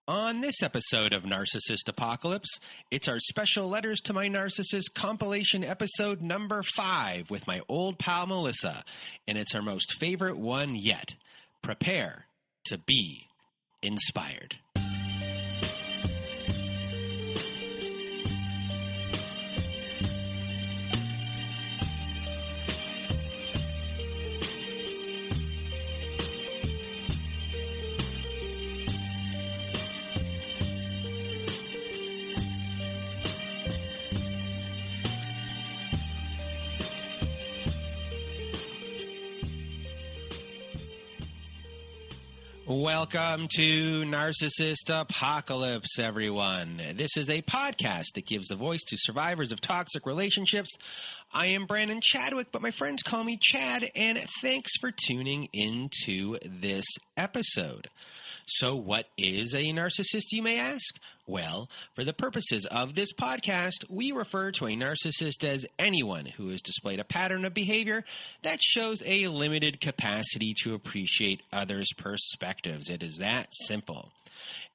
On this episode of Narcissist Apocalypse, it's our special Letters to My Narcissist compilation episode number 5 with my old pal Melissa, and it's our most favorite one yet. Prepare to be inspired. Welcome to Narcissist Apocalypse, everyone. This is a podcast that gives the voice to survivors of toxic relationships. I am Brandon Chadwick, but my friends call me Chad, and thanks for tuning into this episode. So what is a narcissist, you may ask? Well, for the purposes of this podcast, we refer to a narcissist as anyone who has displayed a pattern of behavior that shows a limited capacity to appreciate others' perspectives. It is that simple.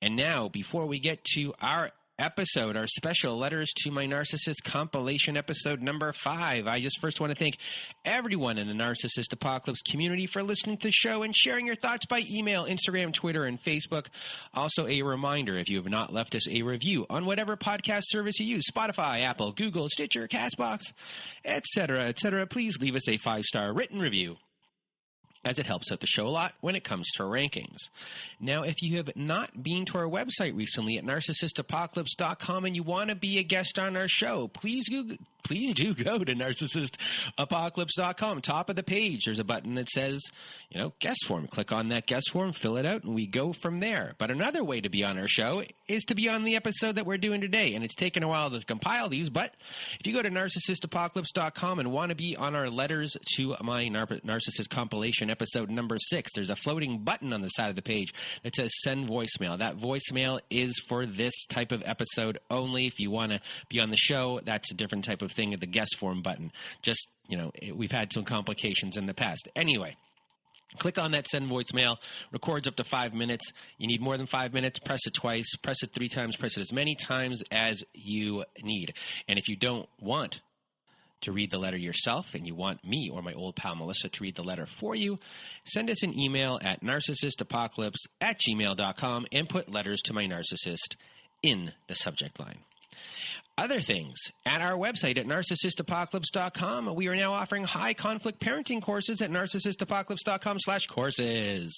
And now, before we get to our episode, our special Letters to My Narcissist compilation episode number 5. I just first want to thank everyone in the Narcissist Apocalypse community for listening to the show and sharing your thoughts by email, Instagram, Twitter, and Facebook. Also, a reminder, if you have not left us a review on whatever podcast service you use, Spotify, Apple, Google, Stitcher, CastBox, etc., please leave us a 5-star written review, as it helps out the show a lot when it comes to rankings. Now, if you have not been to our website recently at narcissistapocalypse.com and you want to be a guest on our show, please do go to narcissistapocalypse.com. Top of the page, there's a button that says, guest form. Click on that guest form, fill it out, and we go from there. But another way to be on our show is to be on the episode that we're doing today. And it's taken a while to compile these, but if you go to narcissistapocalypse.com and want to be on our Letters to My Narcissist compilation episode number 6, there's a floating button on the side of the page that says send voicemail. That voicemail is for this type of episode only. If you want to be on the show, that's a different type of thing at the guest form button. Just, we've had some complications in the past. Anyway, click on that send voicemail. Records up to 5 minutes. You need more than 5 minutes, press it twice, press it 3 times, press it as many times as you need. And if you don't want to read the letter yourself and you want me or my old pal Melissa to read the letter for you, send us an email at narcissistapocalypse@gmail.com and put Letters to My Narcissist in the subject line. Other things, at our website at narcissistapocalypse.com, we are now offering high-conflict parenting courses at narcissistapocalypse.com/courses.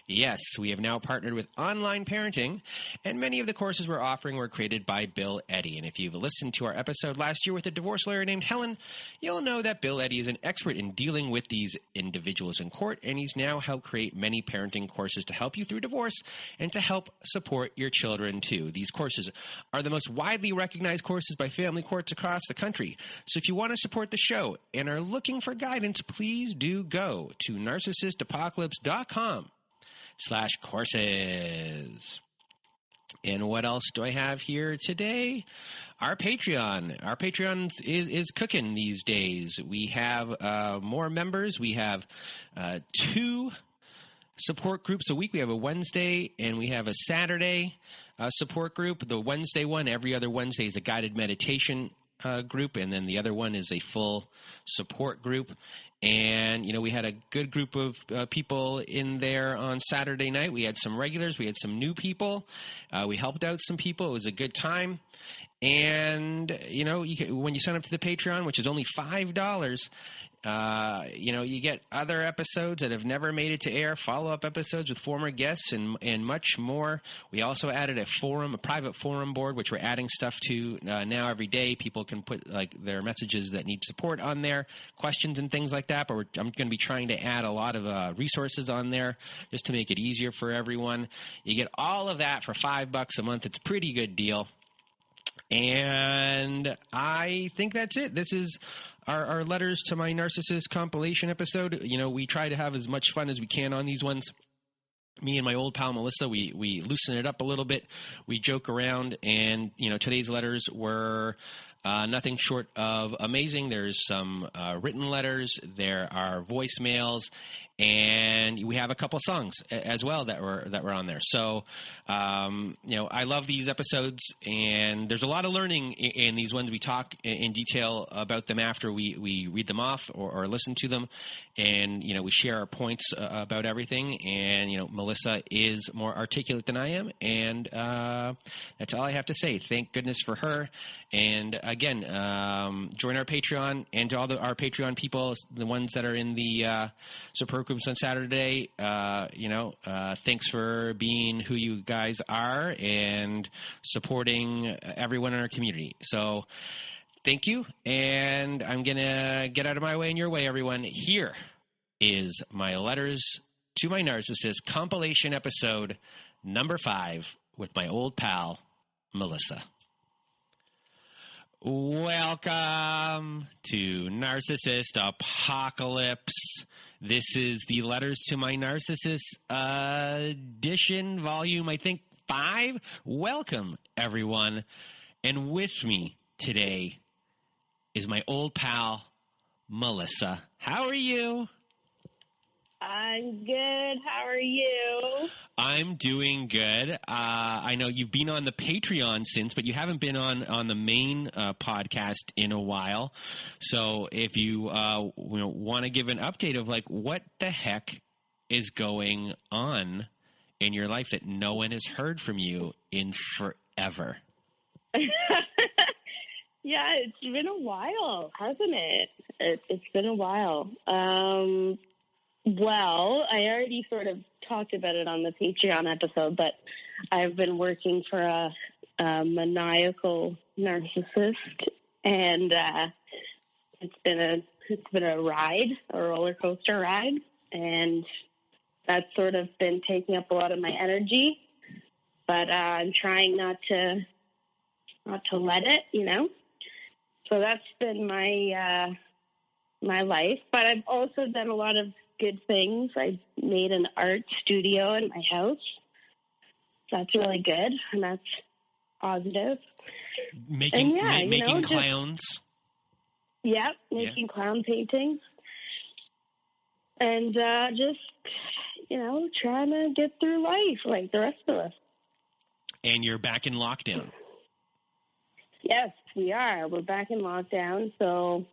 Yes, we have now partnered with Online Parenting, and many of the courses we're offering were created by Bill Eddy. And if you've listened to our episode last year with a divorce lawyer named Helen, you'll know that Bill Eddy is an expert in dealing with these individuals in court, and he's now helped create many parenting courses to help you through divorce and to help support your children, too. These courses are the most widely recognized courses by family courts across the country. So if you want to support the show and are looking for guidance, please do go to narcissistapocalypse.com/courses. And what else do I have here today? Our Patreon. Our Patreon is cooking these days. We have more members. We have 2 support groups a week. We have a Wednesday and we have a Saturday support group. The Wednesday one, every other Wednesday, is a guided meditation group, and then the other one is a full support group. And, we had a good group of people in there on Saturday night. We had some regulars. We had some new people. We helped out some people. It was a good time. And, when you sign up to the Patreon, which is only $5, you get other episodes that have never made it to air, follow-up episodes with former guests, and much more. We also added a private forum board, which we're adding stuff to now every day. People can put their messages that need support on there, questions and things like that. But I'm going to be trying to add a lot of resources on there just to make it easier for everyone. You get all of that for $5 a month. It's a pretty good deal. And I think that's it. This is our Letters to My Narcissist compilation episode. We try to have as much fun as we can on these ones. Me and my old pal Melissa, we loosen it up a little bit. We joke around, and today's letters were Nothing short of amazing. There's some written letters. There are voicemails. And we have a couple songs as well that were on there. So, I love these episodes, and there's a lot of learning in these ones. We talk in detail about them after we read them off or listen to them, and we share our points about everything. And Melissa is more articulate than I am, and that's all I have to say. Thank goodness for her. And again, join our Patreon, and to all our Patreon people, the ones that are in the support groups on Saturday, thanks for being who you guys are and supporting everyone in our community. So thank you, and I'm going to get out of my way and your way, everyone. Here is my Letters to My Narcissist compilation episode number 5 with my old pal, Melissa. Welcome to Narcissist Apocalypse. This is the Letters to My Narcissist edition, volume, I think, 5. Welcome, everyone. And with me today is my old pal, Melissa. How are you? I'm good. How are you? I'm doing good. I know you've been on the Patreon since, but you haven't been on the main podcast in a while. So if you want to give an update of what the heck is going on in your life that no one has heard from you in forever. Yeah, it's been a while, hasn't it? It's been a while. Well, I already sort of talked about it on the Patreon episode, but I've been working for a maniacal narcissist, and it's been a ride, a roller coaster ride, and that's sort of been taking up a lot of my energy. But I'm trying not to let it, So that's been my life. But I've also done a lot of good things. I made an art studio in my house. That's really good, and that's positive. Making clowns. Making clown paintings. And just, trying to get through life like the rest of us. And you're back in lockdown. Yes, we are. We're back in lockdown, so,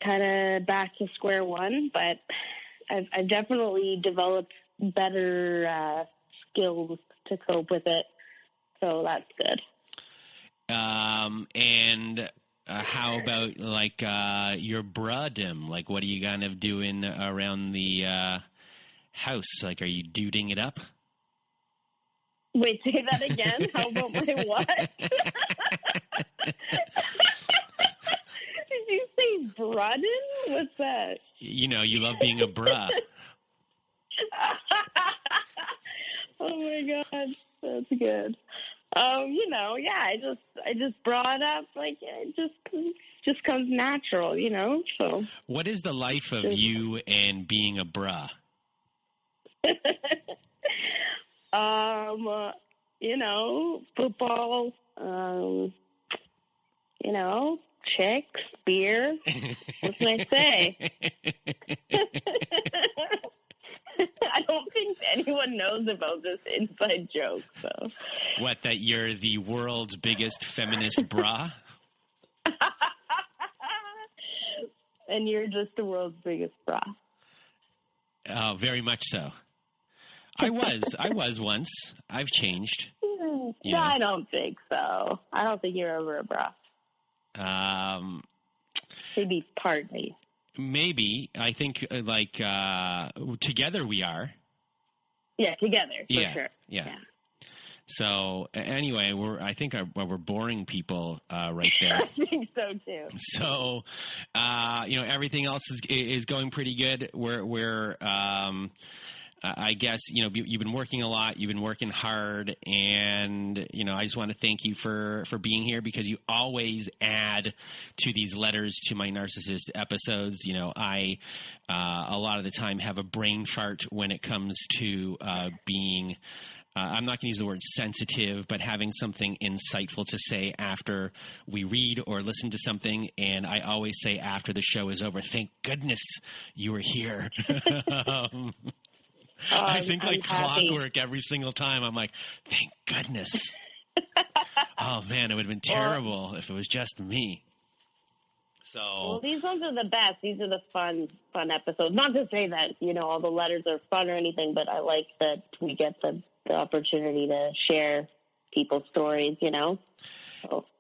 kind of back to square one, but I've definitely developed better skills to cope with it, so that's good. And how about your bruhdom? What are you kind of doing around the house? Are you duding it up? Wait, say that again? How about my what? Did you say bruhdom? What's that? You love being a bruh. Oh my God, that's good. I just brought up it just comes natural, So what is the life of you and being a bruh? Football, chicks, beer. What can I say? I don't think anyone knows about this inside joke, so. What, that you're the world's biggest feminist bra? And you're just the world's biggest bra. Oh, very much so. I was once. I've changed. No, I don't think so. I don't think you're over a bra. Maybe partly. Maybe. I think together we are. Yeah, together for sure. Yeah. So anyway, I think we're boring people right there. I think so too. So everything else is going pretty good. We're I guess, you've been working a lot, you've been working hard, and, I just want to thank you for being here, because you always add to these Letters to My Narcissist episodes. I, a lot of the time, have a brain fart when it comes to being I'm not going to use the word sensitive, but having something insightful to say after we read or listen to something. And I always say after the show is over, thank goodness you were here. I think like clockwork every single time. I'm like, thank goodness. Oh, man, it would have been terrible if it was just me. So, well, these ones are the best. These are the fun episodes. Not to say that, all the letters are fun or anything, but I like that we get the opportunity to share people's stories, So.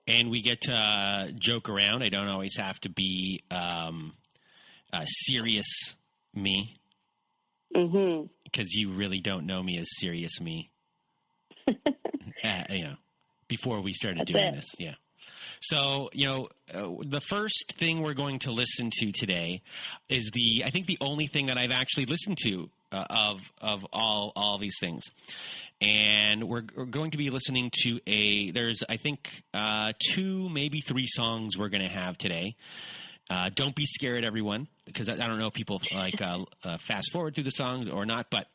And we get to joke around. I don't always have to be serious me. Mm-hmm. Because you really don't know me as serious me. Before we started doing this. Yeah. So, the first thing we're going to listen to today is I think the only thing that I've actually listened to of all these things. And we're going to be listening to there's, I think, 2, maybe 3 songs we're going to have today. Don't be scared, everyone, because I don't know if people fast forward through the songs or not, but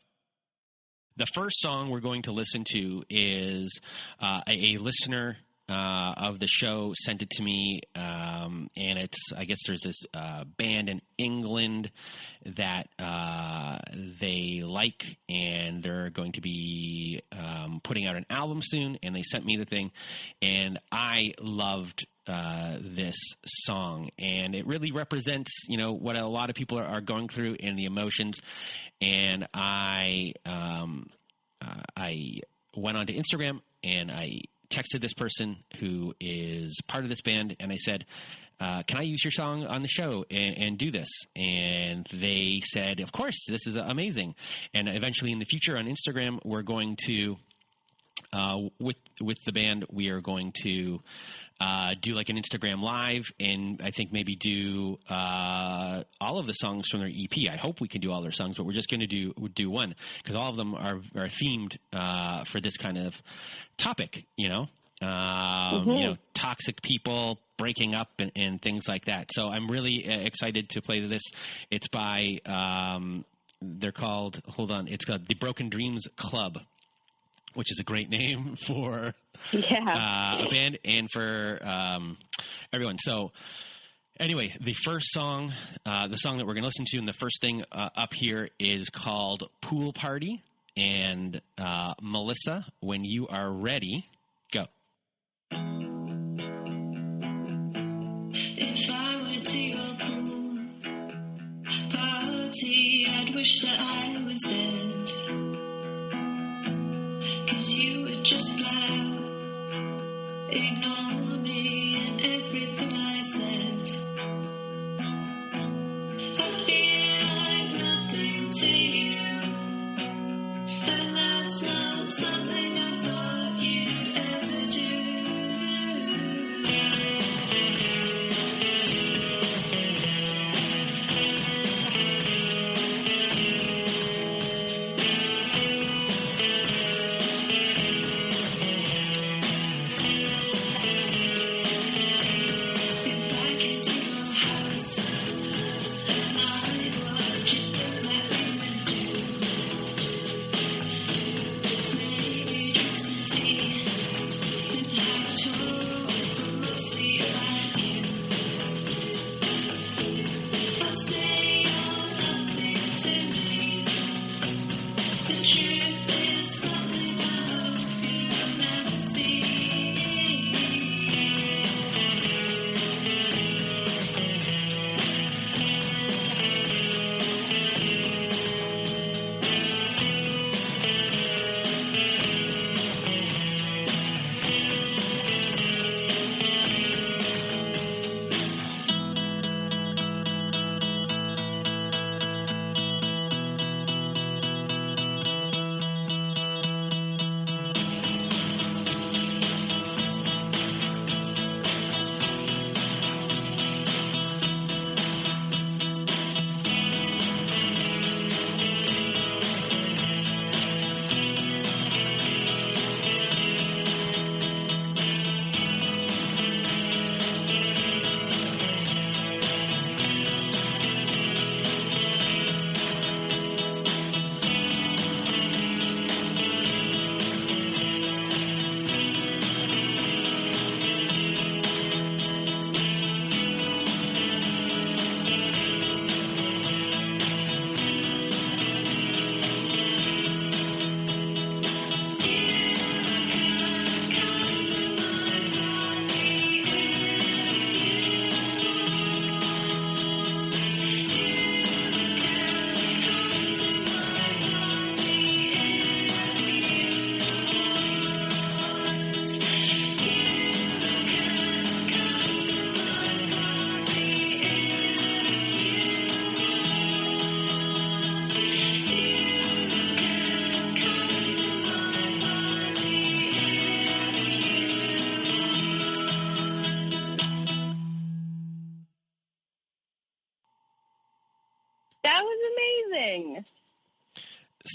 the first song we're going to listen to is a listener of the show sent it to me, and I guess there's this band in England that they like, and they're going to be putting out an album soon, and they sent me the thing, and I loved this song, and it really represents, what a lot of people are going through and the emotions. And I went onto Instagram and I texted this person who is part of this band, and I said, can I use your song on the show and do this? And they said, of course, this is amazing. And eventually in the future on Instagram, we're going to, with the band, we are going to do like an Instagram live, and I think maybe do all of the songs from their EP. I hope we can do all their songs, but we're just going to do one, because all of them are themed for this kind of topic, toxic people breaking up and things like that. So I'm really excited to play this. It's by they're called, it's called the Broken Dreams Club, which is a great name for a band and for everyone. So anyway, the first song, the song that we're going to listen to, and the first thing up here is called Pool Party. And Melissa, when you are ready, go. If I went to your pool party, I'd wish that I was dead. 'Cause you would just flat out ignore me and everything I said. I feel like nothing to you, and that's not something I thought you'd ever do.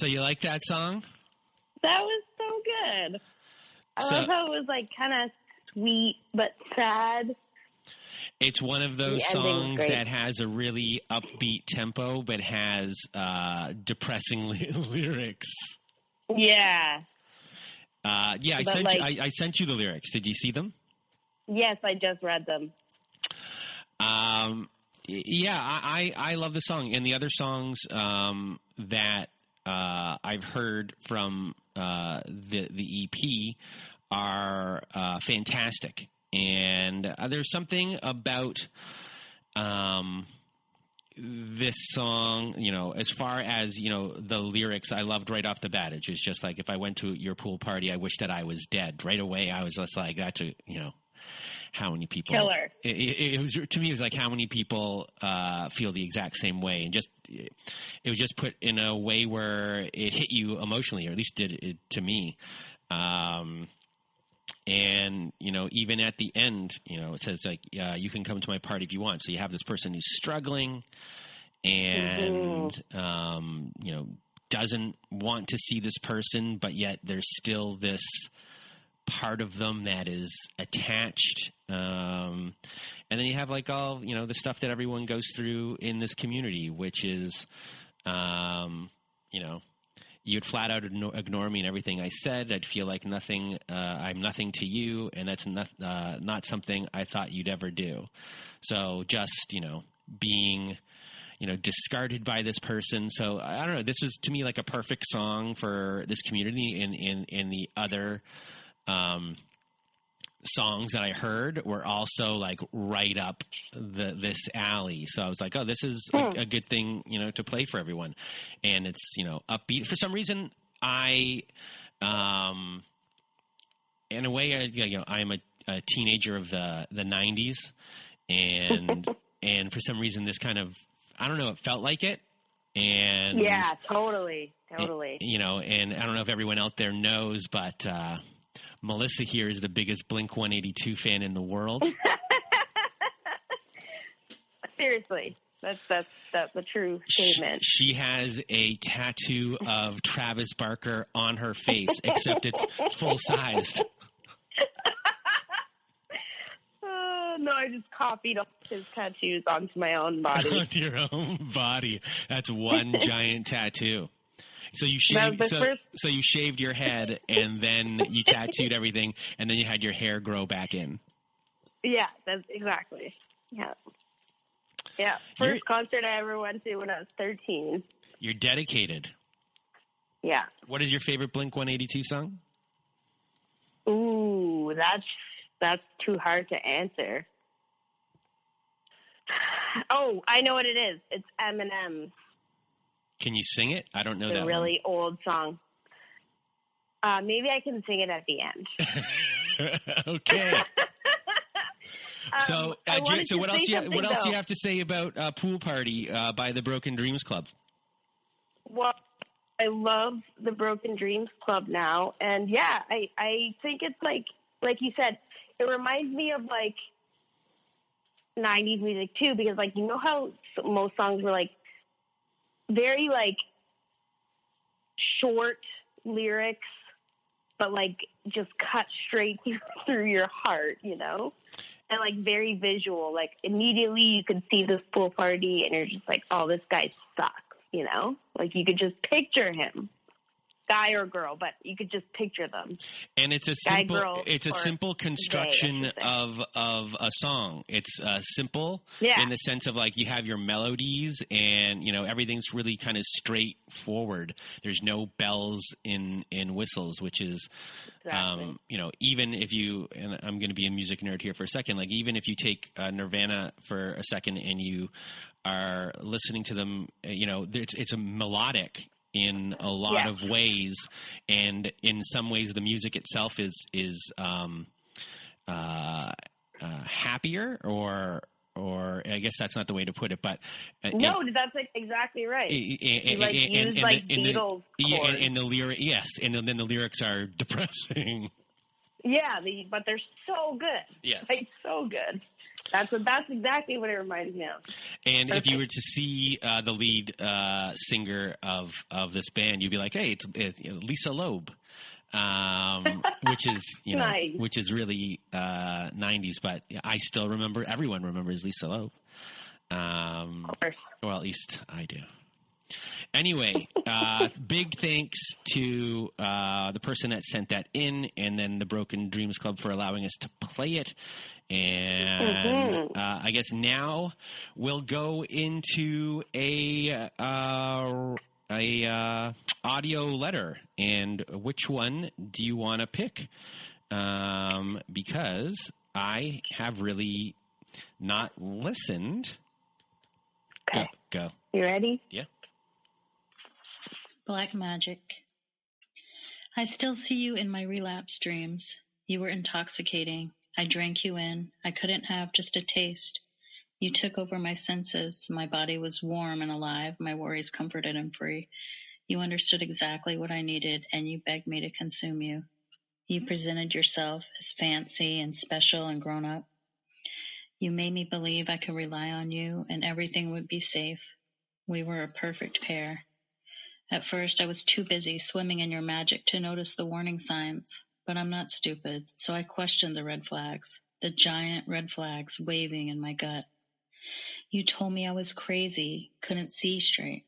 So you like that song? That was so good. I love how it was like kind of sweet but sad. It's one of those The ending's songs great. that has a really upbeat tempo, but has depressing lyrics. Yeah. Yeah, I sent you the lyrics. Did you see them? Yes, I just read them. Yeah, I love the song, and the other songs that I've heard from the EP are fantastic. And there's something about this song, you know, as far as, you know, the lyrics, I loved right off the bat. It's just like, if I went to your pool party, I wish that I was dead. Right away, I was just like, that's a, you know, how many people? Killer. It was, to me, it was like, how many people feel the exact same way? And just, it was just put in a way where it hit you emotionally, or at least did it to me. And, you know, even at the end, you know, it says, like, you can come to my party if you want. So you have this person who's struggling and, you know, doesn't want to see this person, but yet there's still this part of them that is attached. And then you have, like, all, you know, the stuff that everyone goes through in this community, which is, you know, you'd flat out ignore me and everything I said. I'd feel like nothing. I'm nothing to you, and that's not something I thought you'd ever do. So just, you know, being, you know, discarded by this person. So I don't know. This was to me like a perfect song for this community. In the other songs that I heard were also like right up this alley. So I was like, oh, this is a good thing, you know, to play for everyone. And it's, you know, upbeat. For some reason, in a way, you know, I'm a teenager of the 90s, and and for some reason, this kind of, I don't know, it felt like it. And yeah, totally. You know, and I don't know if everyone out there knows, but Melissa here is the biggest Blink-182 fan in the world. Seriously, that's a true statement. She has a tattoo of Travis Barker on her face, except it's full-sized. No, I just copied all his tattoos onto my own body. Onto your own body. That's one giant tattoo. So you so you shaved your head, and then you tattooed everything, and then you had your hair grow back in. Yeah, that's exactly. Yeah. Yeah. First concert I ever went to when I was 13. You're dedicated. Yeah. What is your favorite Blink-182 song? Ooh, that's too hard to answer. Oh, I know what it is. It's Eminem. Can you sing it? I don't know that one. A really old song. Maybe I can sing it at the end. Okay. So what else do you have to say about Pool Party by the Broken Dreams Club? Well, I love the Broken Dreams Club now, and yeah, I think it's like you said, it reminds me of like 90s music too, because like, you know how most songs were like very like short lyrics, but like just cut straight through your heart, you know, and like very visual. Like immediately you could see this pool party, and you're just like, oh, this guy sucks, you know. Like you could just picture him, guy or girl, but you could just picture them. And it's a simple construction of a song. It's simple in the sense of like you have your melodies, and you know everything's really kind of straightforward. There's no bells in whistles, which is you know, even if you, and I'm going to be a music nerd here for a second, like even if you take Nirvana for a second and you are listening to them, you know, it's a melodic in a lot of ways, and in some ways the music itself is happier, or I guess that's not the way to put it, but no, that's like exactly right. Beatles chords. And the lyric, yes, and then the lyrics are depressing. Yeah, but they're so good. Yes, like so good. That's exactly what it reminds me of. And Perfect. if you were to see the lead singer of this band, you'd be like, hey, it's Lisa Loeb. Which is, Nice. which is really 90s, but I still remember, everyone remembers Lisa Loeb. Of course. Well, at least I do. Anyway, big thanks to the person that sent that in, and then the Broken Dreams Club for allowing us to play it. And I guess now we'll go into a audio letter. And which one do you want to pick? Because I have really not listened. Okay. Go. You ready? Yeah. Black magic. I still see you in my relapse dreams. You were intoxicating. I drank you in. I couldn't have just a taste. You took over my senses. My body was warm and alive, my worries comforted and free. You understood exactly what I needed, and you begged me to consume you. You presented yourself as fancy and special and grown up. You made me believe I could rely on you and everything would be safe. We were a perfect pair. At first, I was too busy swimming in your magic to notice the warning signs, but I'm not stupid, so I questioned the red flags, the giant red flags waving in my gut. You told me I was crazy, couldn't see straight.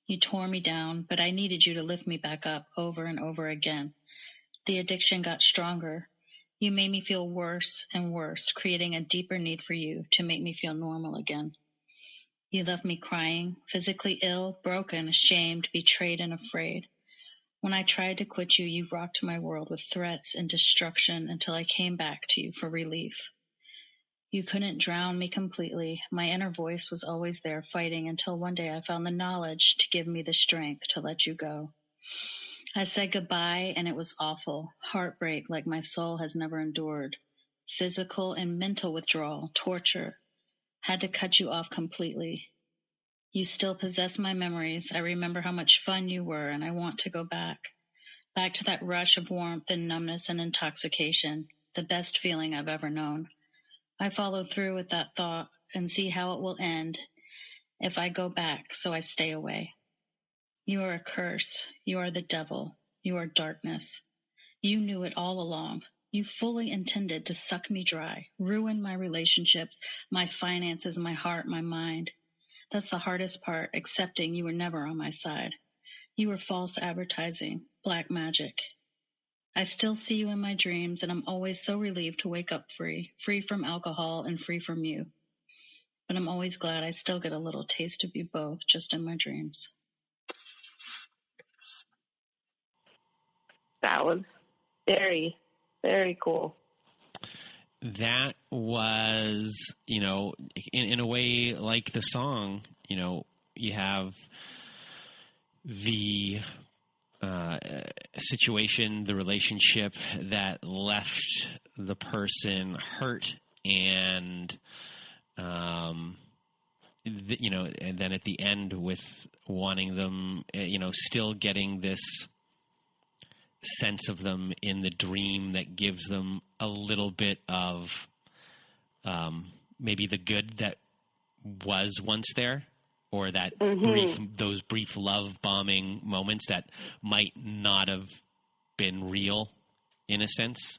You tore me down, but I needed you to lift me back up over and over again. The addiction got stronger. You made me feel worse and worse, creating a deeper need for you to make me feel normal again. You left me crying, physically ill, broken, ashamed, betrayed, and afraid. When I tried to quit you, you rocked my world with threats and destruction until I came back to you for relief. You couldn't drown me completely. My inner voice was always there fighting until one day I found the knowledge to give me the strength to let you go. I said goodbye and it was awful. Heartbreak like my soul has never endured. Physical and mental withdrawal, torture. Had to cut you off completely. You still possess my memories. I remember how much fun you were and I want to go back. Back to that rush of warmth and numbness and intoxication. The best feeling I've ever known. I follow through with that thought and see how it will end if I go back, so I stay away. You are a curse. You are the devil. You are darkness. You knew it all along. You fully intended to suck me dry, ruin my relationships, my finances, my heart, my mind. That's the hardest part, accepting you were never on my side. You were false advertising, black magic. I still see you in my dreams, and I'm always so relieved to wake up free from alcohol and free from you. But I'm always glad I still get a little taste of you both just in my dreams. That was very, very cool. That was, in a way like the song, you have the situation, the relationship that left the person hurt and, and then at the end with wanting them, still getting this sense of them in the dream that gives them a little bit of maybe the good that was once there, or that those brief love bombing moments that might not have been real in a sense.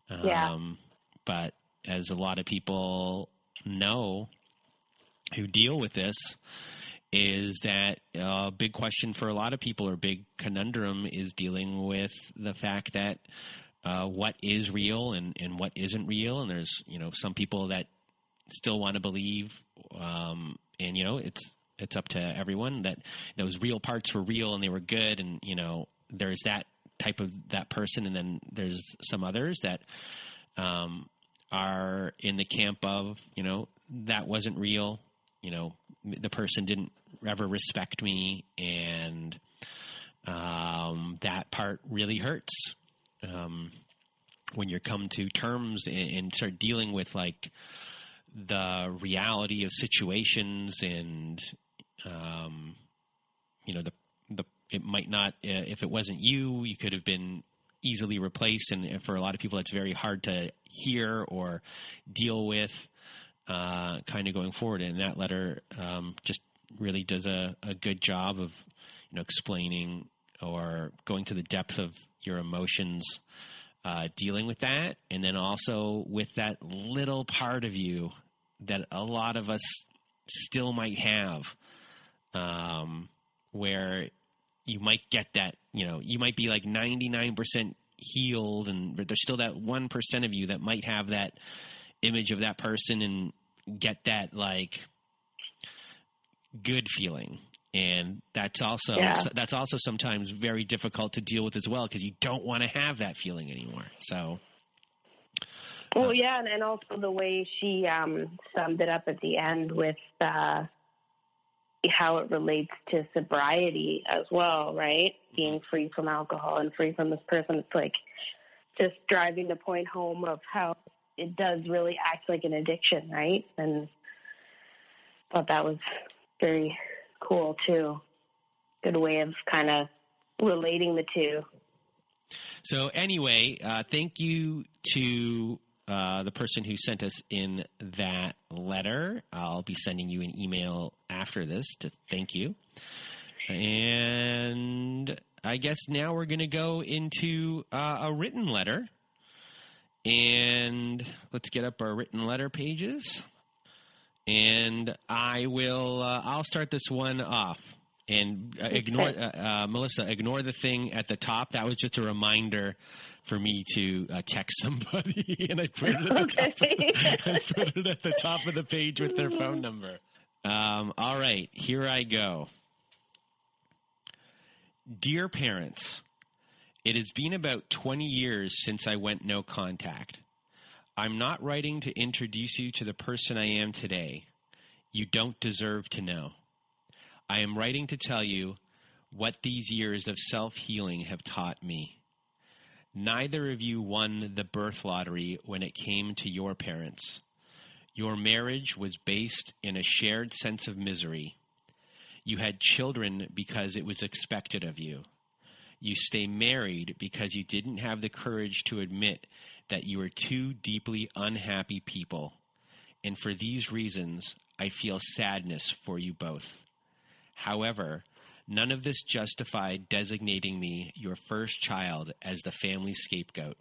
But as a lot of people know who deal with this, is that a big question for a lot of people, or big conundrum, is dealing with the fact that what is real and what isn't real. And there's, some people that still want to believe, and, it's up to everyone that those real parts were real and they were good. And, there's that type of that person. And then there's some others that are in the camp of, that wasn't real. The person didn't ever respect me, and that part really hurts when you come to terms and start dealing with like the reality of situations, and it might not, if it wasn't you could have been easily replaced, and for a lot of people that's very hard to hear or deal with. kind of going forward. And that letter just really does a good job of, explaining or going to the depth of your emotions, dealing with that. And then also with that little part of you that a lot of us still might have, where you might get that, you might be like 99% healed, but there's still that 1% of you that might have that image of that person and get that like good feeling. And that's also sometimes very difficult to deal with as well, because you don't want to have that feeling anymore. So, well, yeah, and also the way she summed it up at the end with how it relates to sobriety as well, right? Being free from alcohol and free from this person. It's like just driving the point home of how it does really act like an addiction, right? And I thought that was very cool too. Good way of kind of relating the two. So anyway, thank you to the person who sent us in that letter. I'll be sending you an email after this to thank you. And I guess now we're going to go into a written letter. And let's get up our written letter pages. And I'll start this one off. And ignore, Melissa, ignore the thing at the top. That was just a reminder for me to text somebody, and I put it at the top. I put it at the top of the page with their phone number. All right, here I go. Dear parents, it has been about 20 years since I went no contact. I'm not writing to introduce you to the person I am today. You don't deserve to know. I am writing to tell you what these years of self-healing have taught me. Neither of you won the birth lottery when it came to your parents. Your marriage was based in a shared sense of misery. You had children because it was expected of you. You stay married because you didn't have the courage to admit that you are two deeply unhappy people. And for these reasons, I feel sadness for you both. However, none of this justified designating me your first child as the family scapegoat.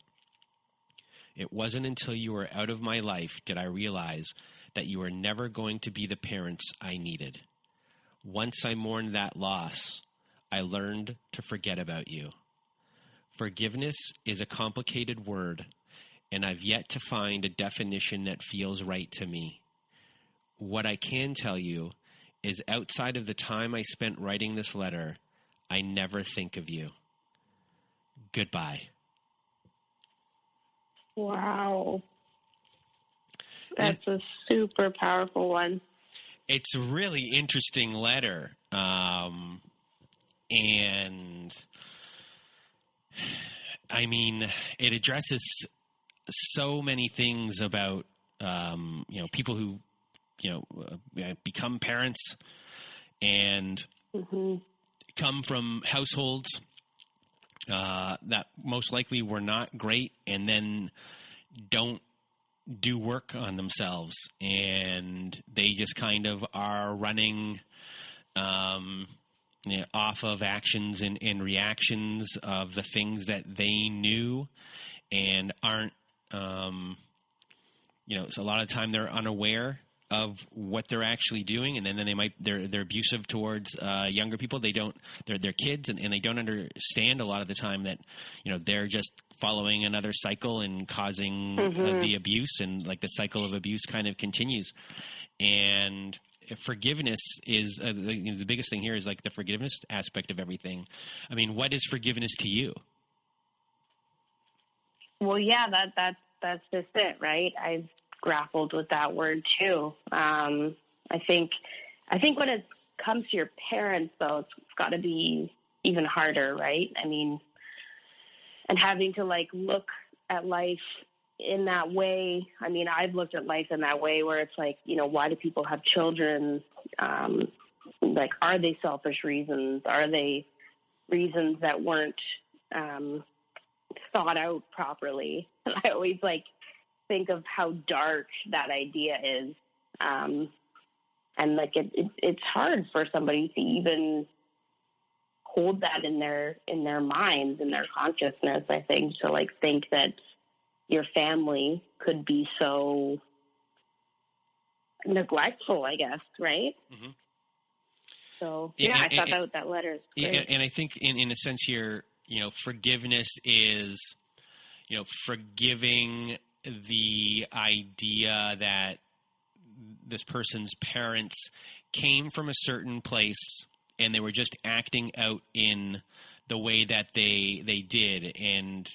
It wasn't until you were out of my life did I realize that you were never going to be the parents I needed. Once I mourned that loss, I learned to forget about you. Forgiveness is a complicated word, and I've yet to find a definition that feels right to me. What I can tell you is outside of the time I spent writing this letter, I never think of you. Goodbye. Wow. That's a super powerful one. It's a really interesting letter. And I mean, it addresses so many things about, people who, become parents and come from households that most likely were not great, and then don't do work on themselves, and they just kind of are running off of actions and reactions of the things that they knew, and aren't, so a lot of the time they're unaware of what they're actually doing, and then they're abusive towards younger people. They're kids, and they don't understand a lot of the time that they're just following another cycle and causing the abuse, and like the cycle of abuse kind of continues. And forgiveness is the biggest thing here is like the forgiveness aspect of everything. I mean, what is forgiveness to you? Well, yeah, that's just it, right? I've grappled with that word too. I think when it comes to your parents, though, it's got to be even harder, right? I mean, and having to like look at life in that way. I mean, I've looked at life in that way where it's like, why do people have children? Like, are they selfish reasons? Are they reasons that weren't thought out properly? And I always think of how dark that idea is. And like it's hard for somebody to even hold that in their minds, in their consciousness. I think to like think that your family could be so neglectful, I guess, right? Mm-hmm. So I thought that letter is great. And I think in a sense here, forgiveness is, forgiving the idea that this person's parents came from a certain place and they were just acting out in the way that they did, and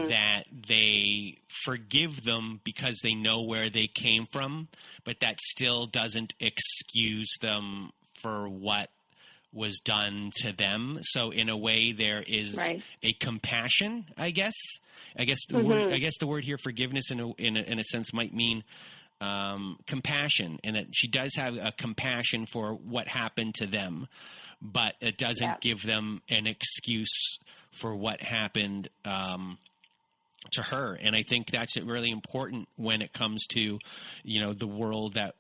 that they forgive them because they know where they came from, but that still doesn't excuse them for what was done to them. So in a way, there is a compassion, I guess. The word here, forgiveness, in a sense, might mean compassion, and that she does have a compassion for what happened to them, but it doesn't give them an excuse for what happened to her. And I think that's really important when it comes to, the world that,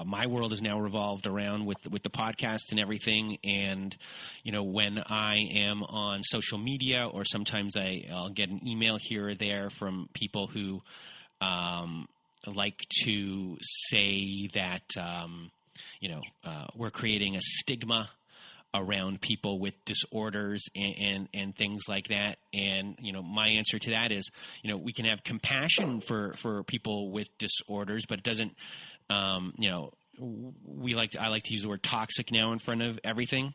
my world is now revolved around with the podcast and everything. And, when I am on social media, or sometimes I'll get an email here or there from people who like to say that, we're creating a stigma around people with disorders and things like that. And, my answer to that is, we can have compassion for people with disorders, but it doesn't, I like to use the word toxic now in front of everything.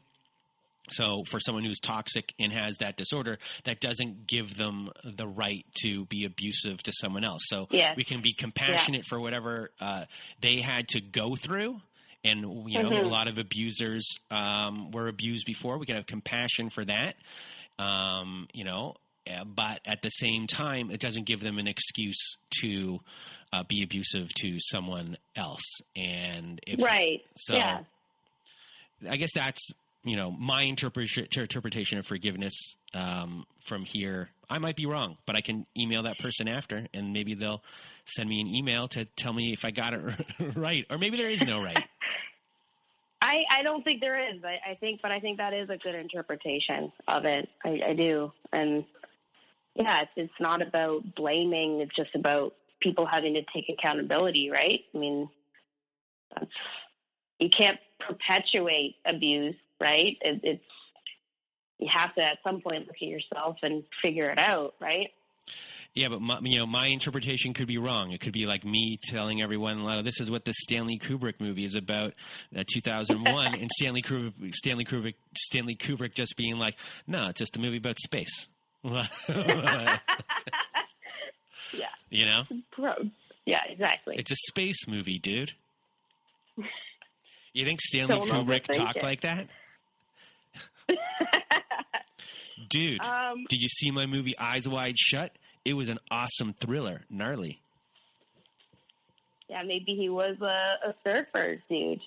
So for someone who's toxic and has that disorder, that doesn't give them the right to be abusive to someone else. So we can be compassionate for whatever they had to go through. And, a lot of abusers were abused before. We can have compassion for that, but at the same time, it doesn't give them an excuse to be abusive to someone else. And I guess that's, my interpretation of forgiveness from here. I might be wrong, but I can email that person after, and maybe they'll send me an email to tell me if I got it right, or maybe there is no right. I don't think there is. I think that is a good interpretation of it. I do. And it's not about blaming. It's just about people having to take accountability, right? I mean, you can't perpetuate abuse, right? You have to at some point look at yourself and figure it out, right? Yeah, but my interpretation could be wrong. It could be like me telling everyone, this is what the Stanley Kubrick movie is about, 2001, and Stanley Kubrick just being like, no, it's just a movie about space. Yeah. Yeah, exactly. It's a space movie, dude. You think Stanley Kubrick talked like that? Dude, did you see my movie Eyes Wide Shut? It was an awesome thriller. Gnarly. Yeah, maybe he was a surfer dude,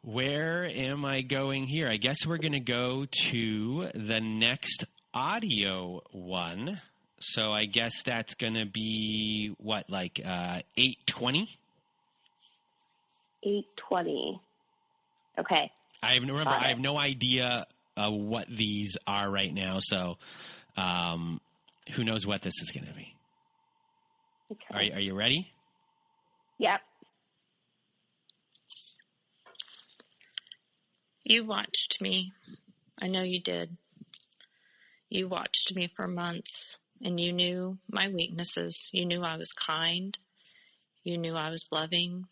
Where am I going here? I guess we're going to go to the next audio one. So I guess that's going to be, 8:20? 8:20. Okay. I have no idea what these are right now, so who knows what this is going to be. Okay. Are you ready? Yep. You watched me. I know you did. You watched me for months, and you knew my weaknesses. You knew I was kind. You knew I was loving.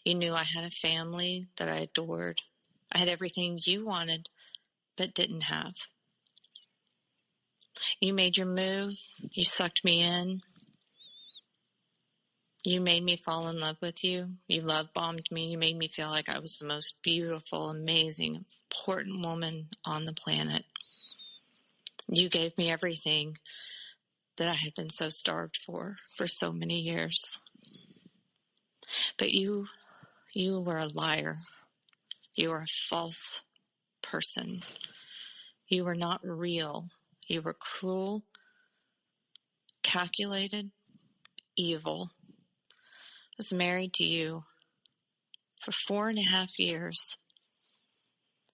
You knew I had a family that I adored. I had everything you wanted, but didn't have. You made your move. You sucked me in. You made me fall in love with you. You love bombed me. You made me feel like I was the most beautiful, amazing, important woman on the planet. You gave me everything that I had been so starved for so many years. But you were a liar. You were a false person. You were not real. You were cruel, calculated, evil, was married to you for 4.5 years,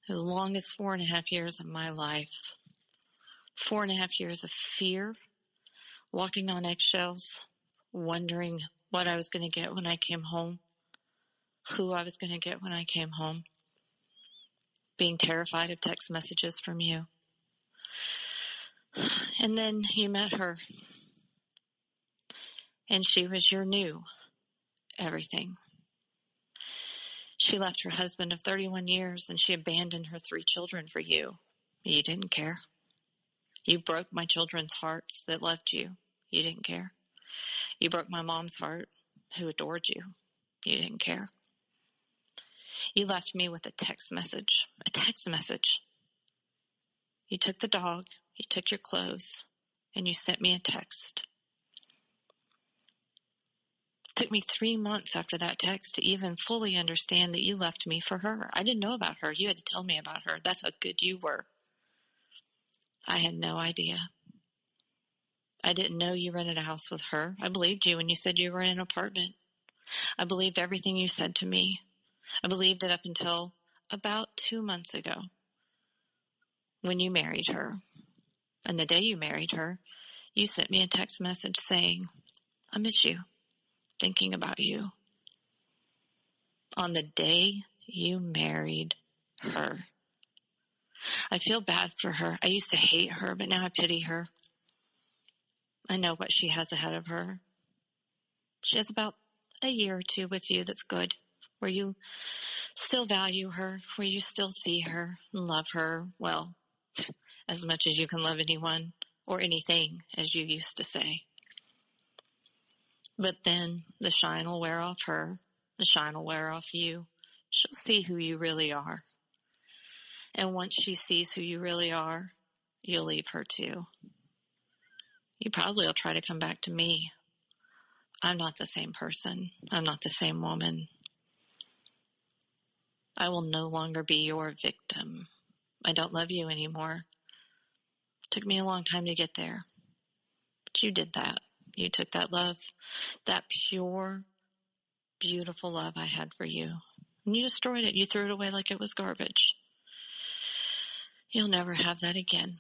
the longest 4.5 years of my life. 4.5 years of fear, walking on eggshells, wondering what I was going to get when I came home, who I was going to get when I came home, being terrified of text messages from you. And then you met her, and she was your new everything. She left her husband of 31 years, and she abandoned her 3 children for you. You didn't care. You broke my children's hearts that loved you. You didn't care. You broke my mom's heart, who adored you. You didn't care. You left me with a text message. A text message. You took the dog, you took your clothes, and you sent me a text. It took me 3 months after that text to even fully understand that you left me for her. I didn't know about her. You had to tell me about her. That's how good you were. I had no idea. I didn't know you rented a house with her. I believed you when you said you were in an apartment. I believed everything you said to me. I believed it up until about 2 months ago when you married her. And the day you married her, you sent me a text message saying, I miss you, thinking about you. On the day you married her. I feel bad for her. I used to hate her, but now I pity her. I know what she has ahead of her. She has about a year or 2 with you that's good, where you still value her, where you still see her and love her, well, as much as you can love anyone or anything, as you used to say. But then the shine will wear off her. The shine will wear off you. She'll see who you really are. And once she sees who you really are, you'll leave her too. You probably will try to come back to me. I'm not the same person. I'm not the same woman. I will no longer be your victim. I don't love you anymore. It took me a long time to get there. But you did that. You took that love, that pure, beautiful love I had for you, and you destroyed it. You threw it away like it was garbage. You'll never have that again.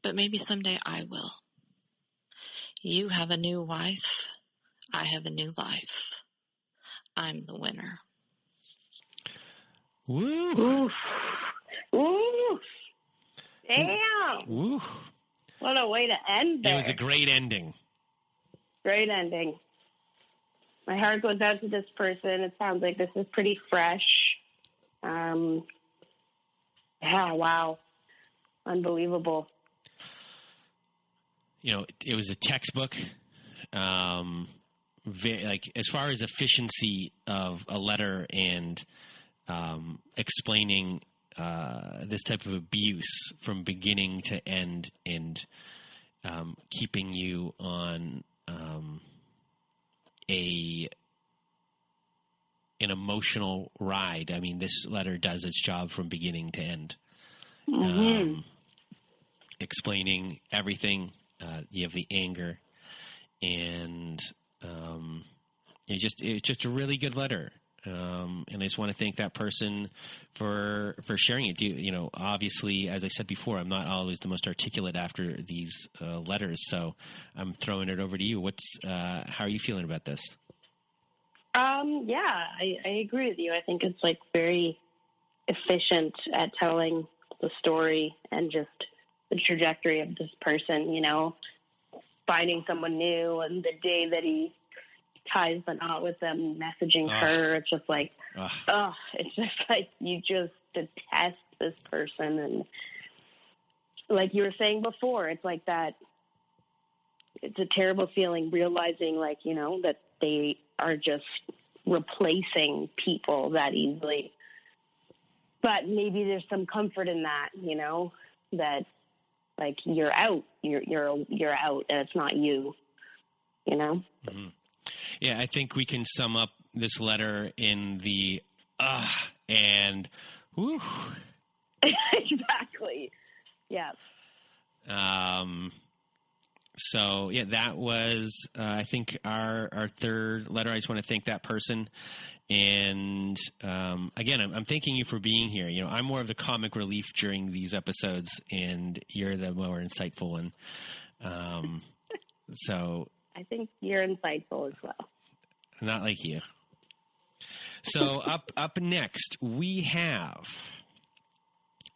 But maybe someday I will. You have a new wife. I have a new life. I'm the winner. Woo! Oof. Oof. Damn. Woo! What a way to end there. It was a great ending. Great ending. My heart goes out to this person. It sounds like this is pretty fresh. Yeah, wow. Unbelievable. You know, it was a textbook. Like as far as efficiency of a letter and explaining this type of abuse from beginning to end, and keeping you on an emotional ride. I mean, this letter does its job from beginning to end. Mm-hmm. Explaining everything. You have the anger, and it's just a really good letter. And I just want to thank that person for sharing it. You know, obviously, as I said before, I'm not always the most articulate after these letters, so I'm throwing it over to you. How are you feeling about this? Yeah, I agree with you. I think it's like very efficient at telling the story and just the trajectory of this person, you know, finding someone new, and the day that he ties the knot with them, messaging her. It's just like, it's just like you just detest this person. And like you were saying before, it's like that. It's a terrible feeling realizing, like, you know, that they are just replacing people that easily. But maybe there's some comfort in that, you know, that like you're out, you're out, and it's not you, you know. Mm-hmm. Yeah, I think we can sum up this letter in the and whoo. Exactly. Yeah. So, yeah, that was, I think, our third letter. I just want to thank that person. And, again, I'm thanking you for being here. You know, I'm more of the comic relief during these episodes, and you're the more insightful one. So I think you're insightful as well. Not like you. So up next, we have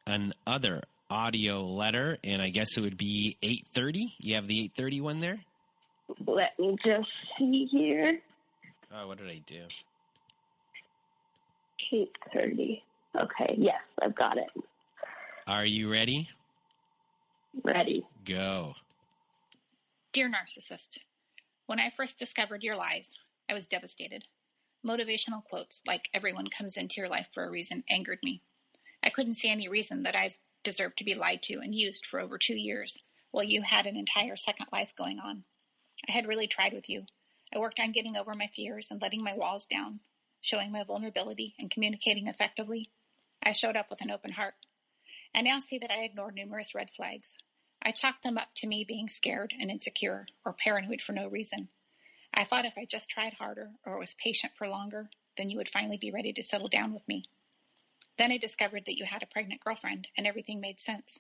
another audio letter, and I guess it would be 8:30. You have the 8:30 one there? Let me just see here. Oh, what did I do? 8:30. Okay, yes, I've got it. Are you ready? Ready. Go. Dear Narcissist, when I first discovered your lies, I was devastated. Motivational quotes like everyone comes into your life for a reason angered me. I couldn't see any reason that I deserved to be lied to and used for over 2 years while you had an entire second life going on. I had really tried with you. I worked on getting over my fears and letting my walls down, showing my vulnerability and communicating effectively. I showed up with an open heart. I now see that I ignored numerous red flags. I chalked them up to me being scared and insecure or paranoid for no reason. I thought if I just tried harder or was patient for longer, then you would finally be ready to settle down with me. Then I discovered that you had a pregnant girlfriend and everything made sense.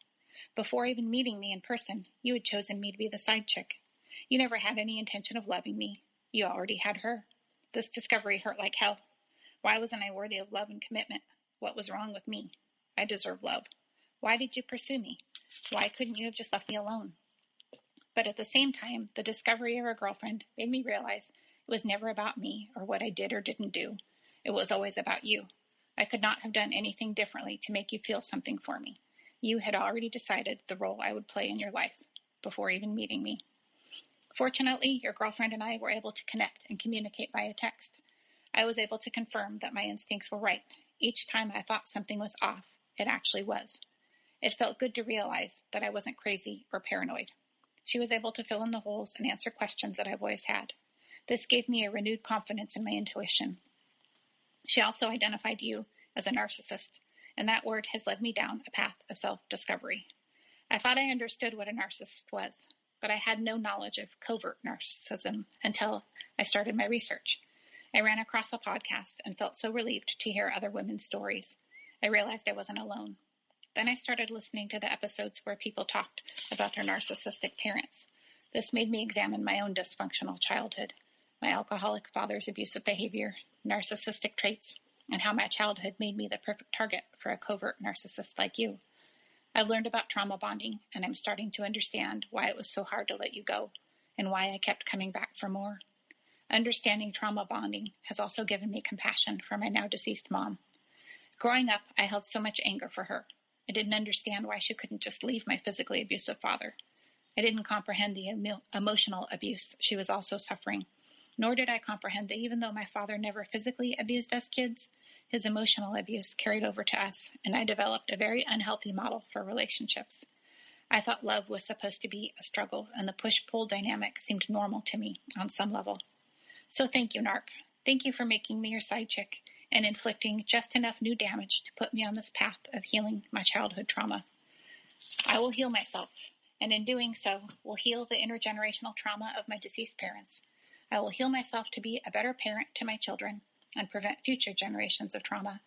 Before even meeting me in person, you had chosen me to be the side chick. You never had any intention of loving me. You already had her. This discovery hurt like hell. Why wasn't I worthy of love and commitment? What was wrong with me? I deserve love. Why did you pursue me? Why couldn't you have just left me alone? But at the same time, the discovery of a girlfriend made me realize it was never about me or what I did or didn't do. It was always about you. I could not have done anything differently to make you feel something for me. You had already decided the role I would play in your life before even meeting me. Fortunately, your girlfriend and I were able to connect and communicate via text. I was able to confirm that my instincts were right. Each time I thought something was off, it actually was. It felt good to realize that I wasn't crazy or paranoid. She was able to fill in the holes and answer questions that I've always had. This gave me a renewed confidence in my intuition. She also identified you as a narcissist, and that word has led me down a path of self-discovery. I thought I understood what a narcissist was, but I had no knowledge of covert narcissism until I started my research. I ran across a podcast and felt so relieved to hear other women's stories. I realized I wasn't alone. Then I started listening to the episodes where people talked about their narcissistic parents. This made me examine my own dysfunctional childhood, my alcoholic father's abusive behavior, narcissistic traits, and how my childhood made me the perfect target for a covert narcissist like you. I've learned about trauma bonding, and I'm starting to understand why it was so hard to let you go, and why I kept coming back for more. Understanding trauma bonding has also given me compassion for my now deceased mom. Growing up, I held so much anger for her. I didn't understand why she couldn't just leave my physically abusive father. I didn't comprehend the emotional abuse she was also suffering, nor did I comprehend that even though my father never physically abused us kids, his emotional abuse carried over to us, and I developed a very unhealthy model for relationships. I thought love was supposed to be a struggle, and the push-pull dynamic seemed normal to me on some level. So thank you, Narc. Thank you for making me your side chick and inflicting just enough new damage to put me on this path of healing my childhood trauma. I will heal myself, and in doing so, will heal the intergenerational trauma of my deceased parents. I will heal myself to be a better parent to my children and prevent future generations of trauma,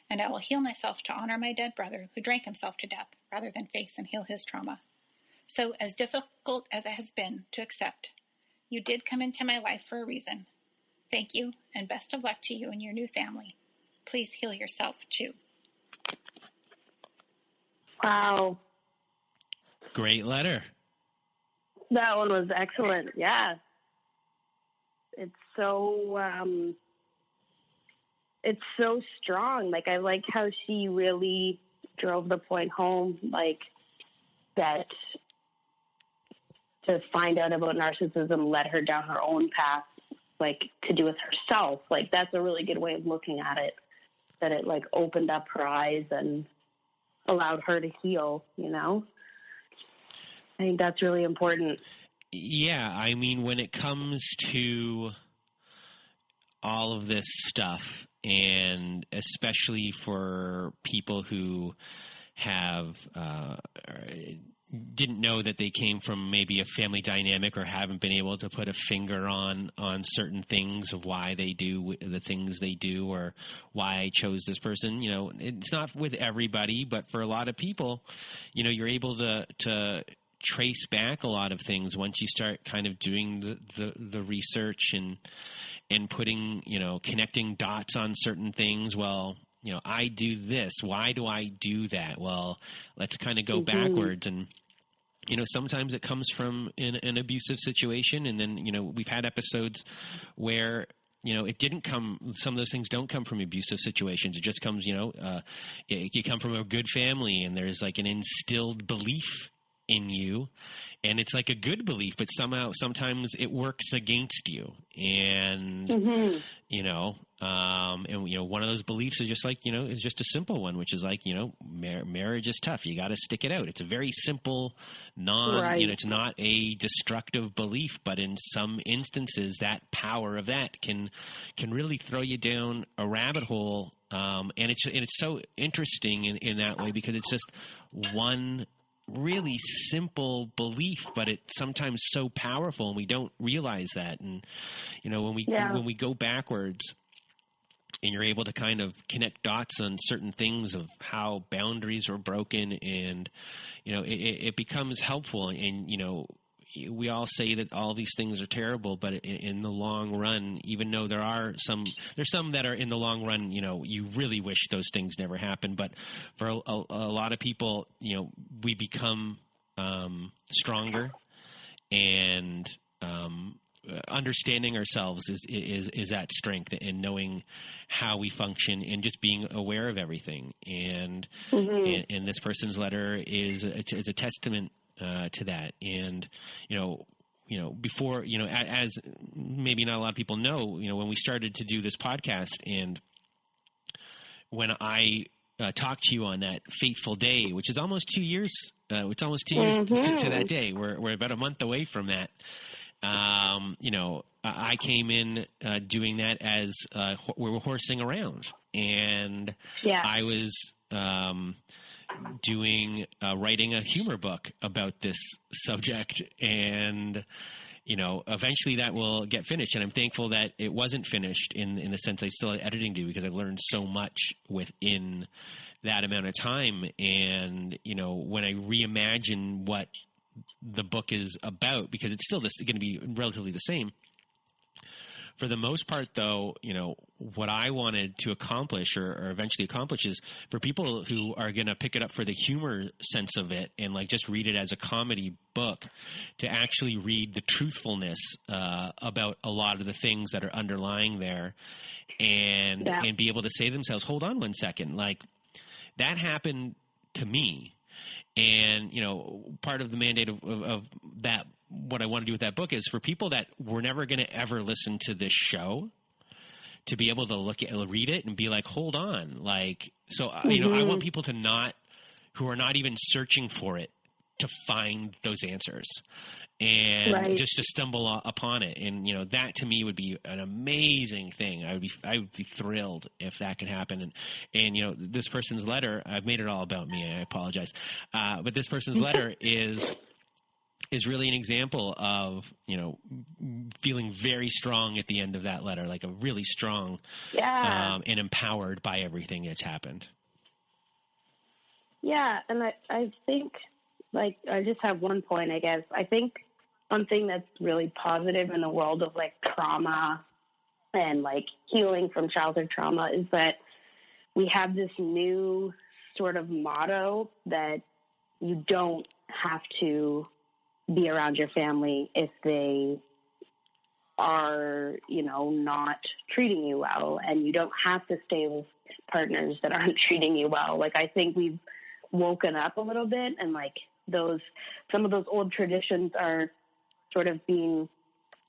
and I will heal myself to honor my dead brother who drank himself to death rather than face and heal his trauma. So, as difficult as it has been to accept, you did come into my life for a reason. Thank you, and best of luck to you and your new family. Please heal yourself, too. Wow. Great letter. That one was excellent. Yeah. It's so strong. Like, I like how she really drove the point home, like, that to find out about narcissism led her down her own path, like, to do with herself. Like, that's a really good way of looking at it, that it, like, opened up her eyes and allowed her to heal, you know? I think that's really important. Yeah, I mean, when it comes to all of this stuff, and especially for people who have didn't know that they came from maybe a family dynamic or haven't been able to put a finger on certain things of why they do the things they do or why I chose this person. You know, it's not with everybody, but for a lot of people, you know, you're able to trace back a lot of things once you start kind of doing the research and putting, you know, connecting dots on certain things. Well, you know, I do this. Why do I do that? Well, let's kind of go backwards. And, you know, sometimes it comes from an abusive situation. And then, you know, we've had episodes where, you know, it didn't come, some of those things don't come from abusive situations. It just comes, you know, you come from a good family and there's like an instilled belief in you, and it's like a good belief, but sometimes it works against you. And, you know, and, you know, one of those beliefs is just like, you know, is just a simple one, which is like, you know, marriage is tough. You got to stick it out. It's a very simple, you know, it's not a destructive belief, but in some instances that power of that can really throw you down a rabbit hole. And it's so interesting in that way, because it's just one really simple belief, but it's sometimes so powerful and we don't realize that. And, you know, when we go backwards and you're able to kind of connect dots on certain things of how boundaries are broken, and, you know, it becomes helpful. And, you know, we all say that all these things are terrible, but in the long run, even though there's some that are in the long run, you know, you really wish those things never happened. But for a lot of people, you know, we become stronger, and understanding ourselves is that strength, and knowing how we function and just being aware of everything. And and this person's letter is a testament to that. And, you know, before, you know, as maybe not a lot of people know, you know, when we started to do this podcast, and when I talked to you on that fateful day, which is almost 2 years, it's almost 2 years to that day. We're about a month away from that. You know, I came in doing that as we were horsing around, and I was writing a humor book about this subject, and, you know, eventually that will get finished. And I'm thankful that it wasn't finished in the sense I still had editing to do, because I've learned so much within that amount of time. And, you know, when I reimagine what the book is about, because it's still going to be relatively the same. For the most part, though, you know, what I wanted to accomplish or eventually accomplish is for people who are going to pick it up for the humor sense of it and like just read it as a comedy book, to actually read the truthfulness about a lot of the things that are underlying there, and be able to say to themselves, hold on one second, like that happened to me. And, you know, part of the mandate of that, what I want to do with that book is for people that were never going to ever listen to this show to be able to read it and be like, hold on. Like, so, you know, I want people who are not even searching for it to find those answers and just to stumble upon it. And, you know, that to me would be an amazing thing. I would be thrilled if that could happen. And, you know, this person's letter, I've made it all about me. I apologize. But this person's letter is really an example of, you know, feeling very strong at the end of that letter, like a really strong and empowered by everything that's happened. Yeah. And I think, like, I just have one point, I guess. I think one thing that's really positive in the world of, like, trauma and, like, healing from childhood trauma is that we have this new sort of motto that you don't have to be around your family if they are, you know, not treating you well, and you don't have to stay with partners that aren't treating you well. Like, I think we've woken up a little bit, and, like, some of those old traditions are sort of being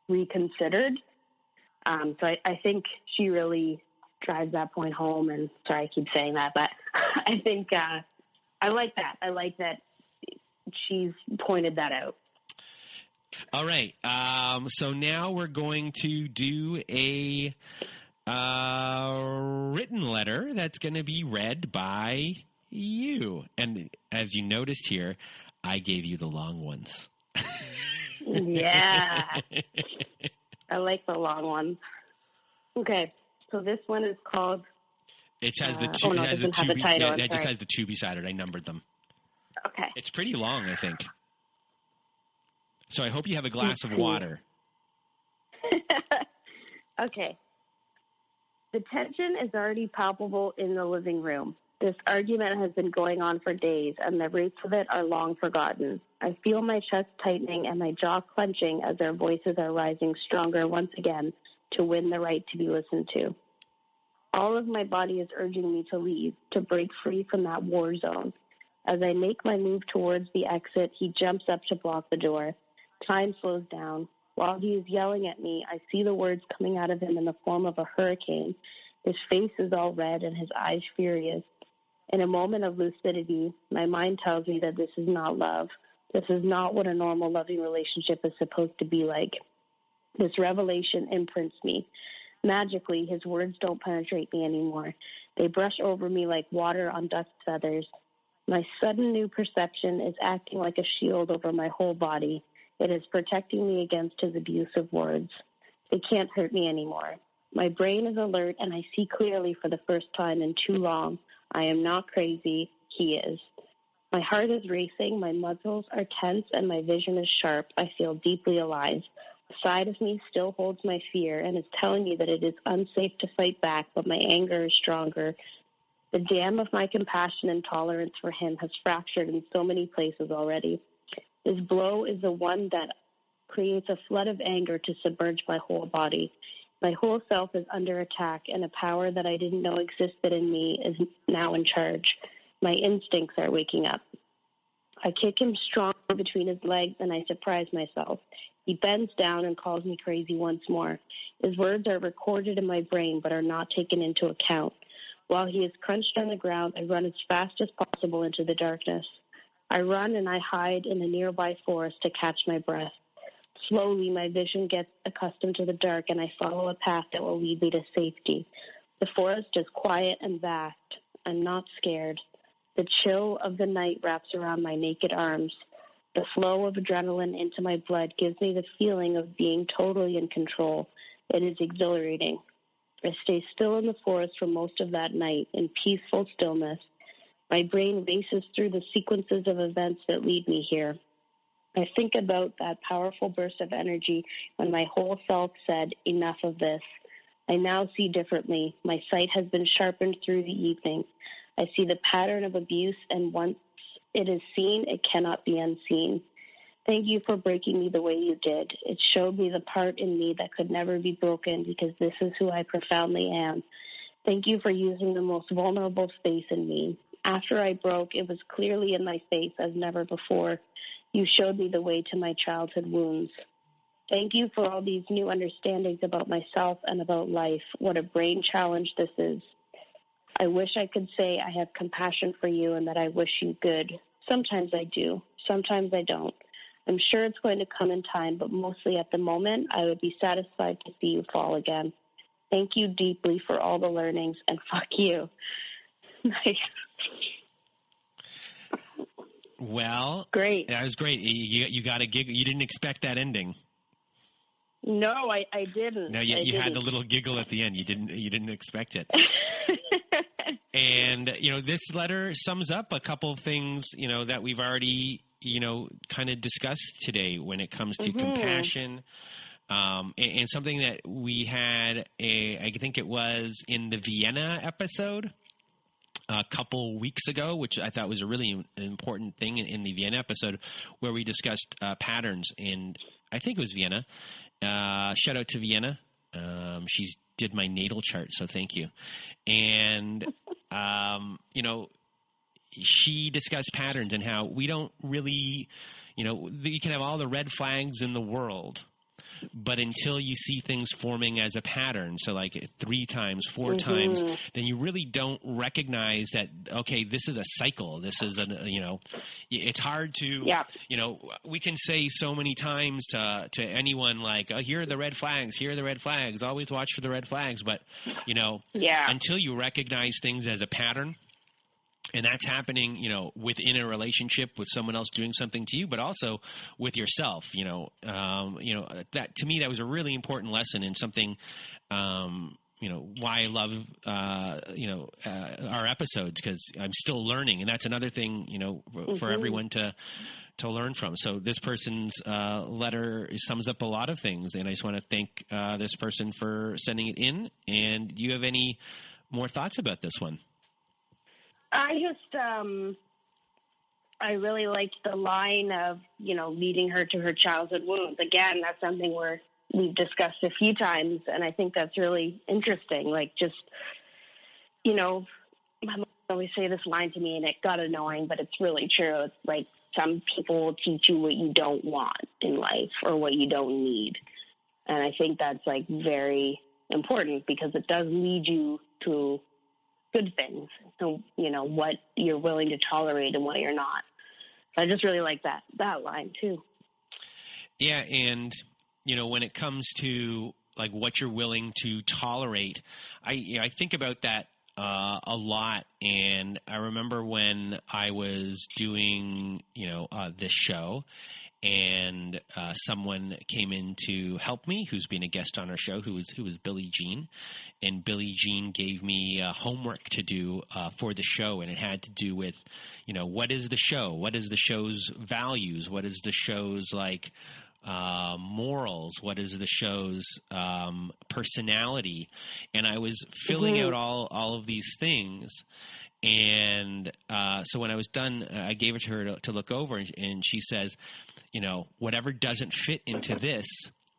reconsidered. So I think she really drives that point home. And sorry, I keep saying that, but I think I like that. I like that she's pointed that out. All right. So now we're going to do a written letter that's going to be read by you. And as you noticed here, I gave you the long ones. Yeah. I like the long ones. Okay. So this one is called... It has the two. it doesn't have a title. It just has the two beside it. I numbered them. Okay. It's pretty long, I think. So I hope you have a glass of water. Okay. The tension is already palpable in the living room. This argument has been going on for days, and the roots of it are long forgotten. I feel my chest tightening and my jaw clenching as our voices are rising stronger once again to win the right to be listened to. All of my body is urging me to leave, to break free from that war zone. As I make my move towards the exit, he jumps up to block the door. Time slows down. While he is yelling at me, I see the words coming out of him in the form of a hurricane. His face is all red and his eyes furious. In a moment of lucidity, my mind tells me that this is not love. This is not what a normal loving relationship is supposed to be like. This revelation imprints me. Magically, his words don't penetrate me anymore. They brush over me like water on dust feathers. My sudden new perception is acting like a shield over my whole body. It is protecting me against his abusive words. They can't hurt me anymore. My brain is alert, and I see clearly for the first time in too long. I am not crazy. He is. My heart is racing, my muscles are tense, and my vision is sharp. I feel deeply alive. A side of me still holds my fear and is telling me that it is unsafe to fight back, but my anger is stronger. The dam of my compassion and tolerance for him has fractured in so many places already. This blow is the one that creates a flood of anger to submerge my whole body. My whole self is under attack, and a power that I didn't know existed in me is now in charge. My instincts are waking up. I kick him strong between his legs, and I surprise myself. He bends down and calls me crazy once more. His words are recorded in my brain, but are not taken into account. While he is crunched on the ground, I run as fast as possible into the darkness. I run and I hide in a nearby forest to catch my breath. Slowly, my vision gets accustomed to the dark, and I follow a path that will lead me to safety. The forest is quiet and vast. I'm not scared. The chill of the night wraps around my naked arms. The flow of adrenaline into my blood gives me the feeling of being totally in control. It is exhilarating. I stay still in the forest for most of that night in peaceful stillness. My brain races through the sequences of events that lead me here. I think about that powerful burst of energy when my whole self said, enough of this. I now see differently. My sight has been sharpened through the evening. I see the pattern of abuse, and once it is seen, it cannot be unseen. Thank you for breaking me the way you did. It showed me the part in me that could never be broken, because this is who I profoundly am. Thank you for using the most vulnerable space in me. After I broke, it was clearly in my face as never before. You showed me the way to my childhood wounds. Thank you for all these new understandings about myself and about life. What a brain challenge this is. I wish I could say I have compassion for you and that I wish you good. Sometimes I do. Sometimes I don't. I'm sure it's going to come in time, but mostly at the moment, I would be satisfied to see you fall again. Thank you deeply for all the learnings, and fuck you. Nice. Well, great. That was great. You got a giggle. You didn't expect that ending. No, I didn't. No, you had the little giggle at the end. You didn't expect it. And this letter sums up a couple of things that we've already kind of discussed today when it comes to compassion, and something that we had I think it was in the Vienna episode a couple weeks ago, which I thought was a really important thing in the Vienna episode, where we discussed patterns. And I think it was Vienna. Shout out to Vienna. She's did my natal chart, so thank you. And, she discussed patterns and how we don't really, you can have all the red flags in the world, but until you see things forming as a pattern, so like 3 times, 4 times, then you really don't recognize that, okay, this is a cycle. This is it's hard to, we can say so many times to anyone like, oh, here are the red flags, always watch for the red flags. But, until you recognize things as a pattern, And that's happening, within a relationship with someone else doing something to you, but also with yourself. That to me, that was a really important lesson and something, why I love, our episodes, because I'm still learning, and that's another thing, for everyone to learn from. So this person's letter sums up a lot of things, and I just want to thank this person for sending it in. And do you have any more thoughts about this one? I just, I really liked the line of, leading her to her childhood wounds. Again, that's something we've discussed a few times, and I think that's really interesting. Like, just, my mom always say this line to me, and it got annoying, but it's really true. It's like, some people will teach you what you don't want in life or what you don't need. And I think that's, like, very important, because it does lead you to good things. So, what you're willing to tolerate and what you're not. So I just really like that line too. Yeah. And, when it comes to like what you're willing to tolerate, I think about that a lot. And I remember when I was doing, this show, and someone came in to help me, who's been a guest on our show, who was Billie Jean. And Billie Jean gave me homework to do for the show, and it had to do with, what is the show? What is the show's values? What is the show's morals? What is the show's personality? And I was filling out all of these things. And so when I was done, I gave it to her to look over, and she says, whatever doesn't fit into this,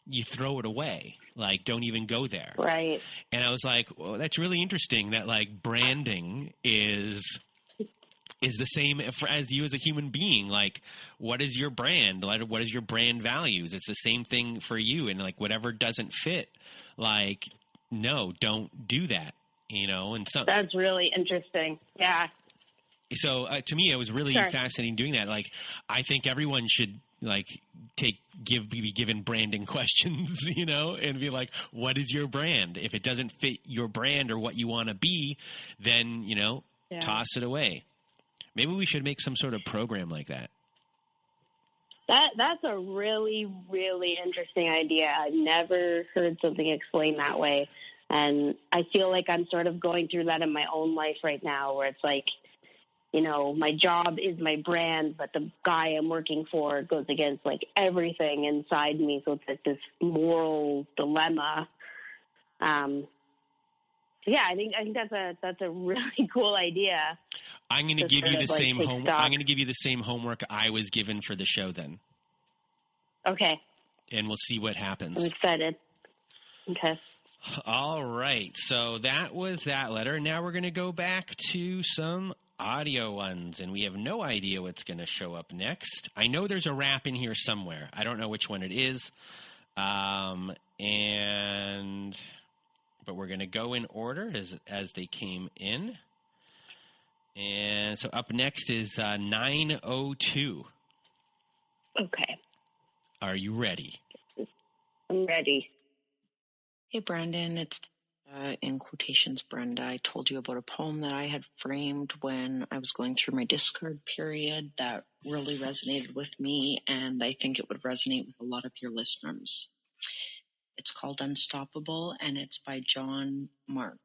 you throw it away. Like, don't even go there. Right. And I was like, well, that's really interesting that, like, branding is the same as you as a human being. Like, what is your brand? What is your brand values? It's the same thing for you. And, like, whatever doesn't fit, like, no, don't do that. And so that's really interesting. Yeah. So to me, it was really fascinating doing that. Like, I think everyone should be given branding questions, and be like, what is your brand? If it doesn't fit your brand or what you want to be, then, toss it away. Maybe we should make some sort of program like that. That's a really, really interesting idea. I've never heard something explained that way. And I feel like I'm sort of going through that in my own life right now, where it's like, my job is my brand, but the guy I'm working for goes against like everything inside me. So it's like this moral dilemma. Yeah, I think that's a really cool idea. I'm going to give you the same homework. I'm going to give you the same homework I was given for the show then. Okay. And we'll see what happens. I'm excited. Okay. All right. So that was that letter. Now we're going to go back to some audio ones, and we have no idea what's going to show up next. I know there's a rap in here somewhere. I don't know which one it is. But we're going to go in order as they came in. And so up next is 902. Okay. Are you ready? I'm ready. Hey, Brandon, it's in quotations, Brenda. I told you about a poem that I had framed when I was going through my discard period that really resonated with me, and I think it would resonate with a lot of your listeners. It's called Unstoppable, and it's by John Mark.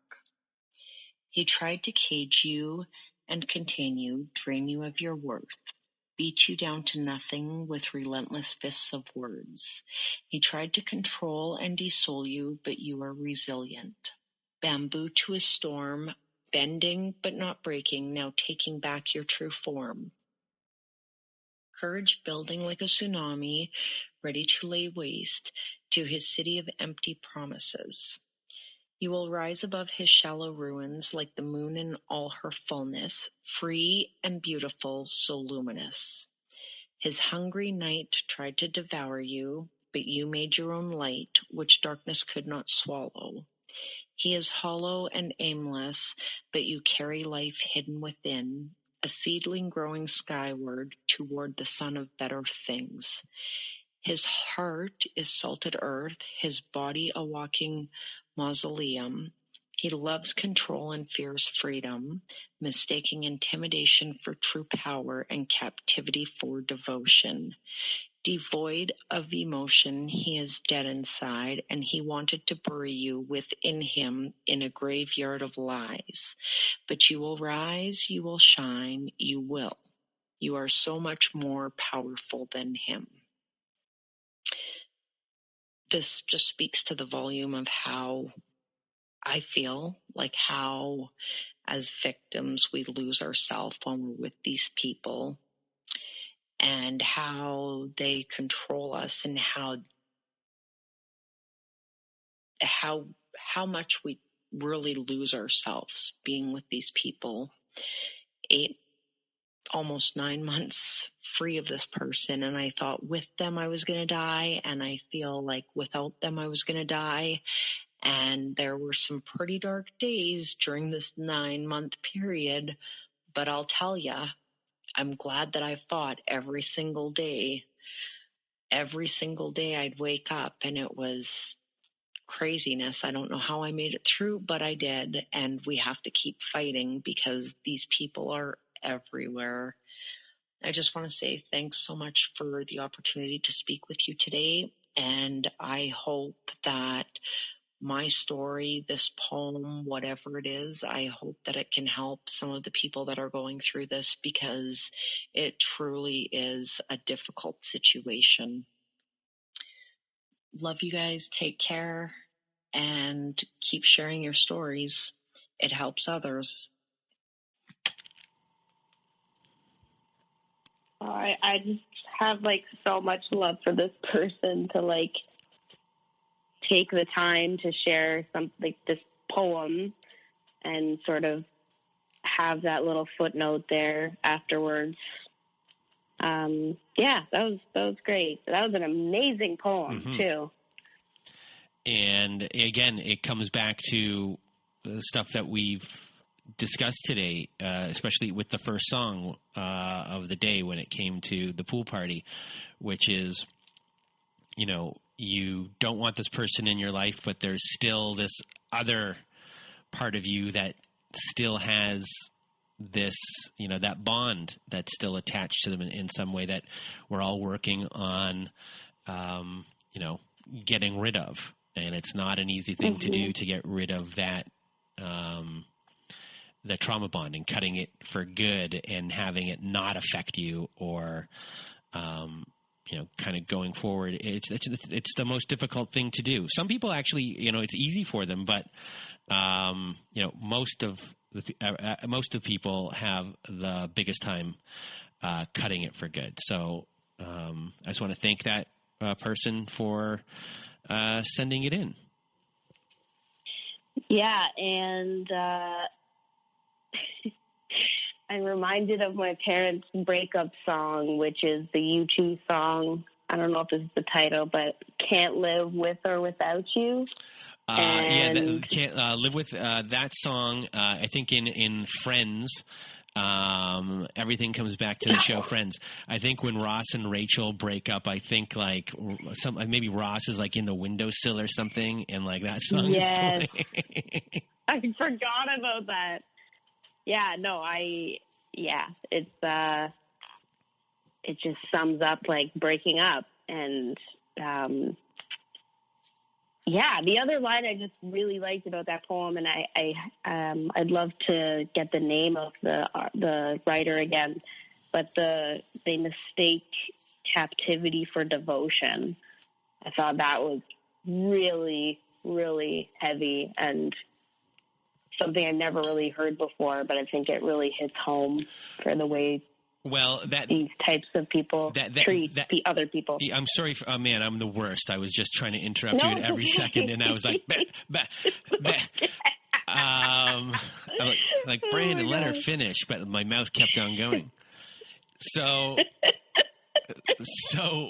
He tried to cage you and contain you, drain you of your worth, beat you down to nothing with relentless fists of words. He tried to control and desoul you, but you are resilient. Bamboo to a storm, bending but not breaking, now taking back your true form. Courage building like a tsunami, ready to lay waste to his city of empty promises. You will rise above his shallow ruins like the moon in all her fullness, free and beautiful, so luminous. His hungry night tried to devour you, but you made your own light, which darkness could not swallow. He is hollow and aimless, but you carry life hidden within, a seedling growing skyward toward the sun of better things. His heart is salted earth, his body a walking mausoleum. He loves control and fears freedom, mistaking intimidation for true power and captivity for devotion. Devoid of emotion, he is dead inside, and he wanted to bury you within him in a graveyard of lies. But you will rise, you will shine, you will. You are so much more powerful than him. This just speaks to the volume of how I feel, like how as victims we lose ourselves when we're with these people, and how they control us, and how much we really lose ourselves being with these people. almost 9 months free of this person, and I thought with them I was going to die, and I feel like without them I was going to die. And there were some pretty dark days during this 9-month period, but I'll tell you, I'm glad that I fought every single day. Every single day I'd wake up and it was craziness. I don't know how I made it through, but I did. And we have to keep fighting because these people are everywhere. I just want to say thanks so much for the opportunity to speak with you today. And I hope that my story, this poem, whatever it is, I hope that it can help some of the people that are going through this, because it truly is a difficult situation. Love you guys. Take care and keep sharing your stories. It helps others. I just have so much love for this person to take the time to share something, this poem, and sort of have that little footnote there afterwards. Yeah, that was great. That was an amazing poem too. And again, it comes back to the stuff that we've discussed today, especially with the first song of the day when it came to the pool party, which is, you don't want this person in your life, but there's still this other part of you that still has this, that bond that's still attached to them in some way that we're all working on, getting rid of. And it's not an easy thing to do, to get rid of that, the trauma bond, and cutting it for good and having it not affect you, or, kind of going forward. It's the most difficult thing to do. Some people actually, it's easy for them, but, most of the people have the biggest time, cutting it for good. So, I just want to thank that person for, sending it in. Yeah. And, I'm reminded of my parents' breakup song, which is the U2 song. I don't know if this is the title, but Can't Live With or Without You. Can't live with that song. I think in Friends, everything comes back to the show Friends. I think when Ross and Rachel break up, I think maybe Ross is in the windowsill or something, and that song is playing. I forgot about that. Yeah, no, it's, it just sums up breaking up. And, the other line I just really liked about that poem, and I'd love to get the name of the writer again, but they mistake captivity for devotion. I thought that was really, really heavy and something I never really heard before, but I think it really hits home for the way these types of people treat the other people. I'm sorry, man, I'm the worst. I was just trying to interrupt you at every second, and I was like, Brandon, let her finish, but my mouth kept on going. So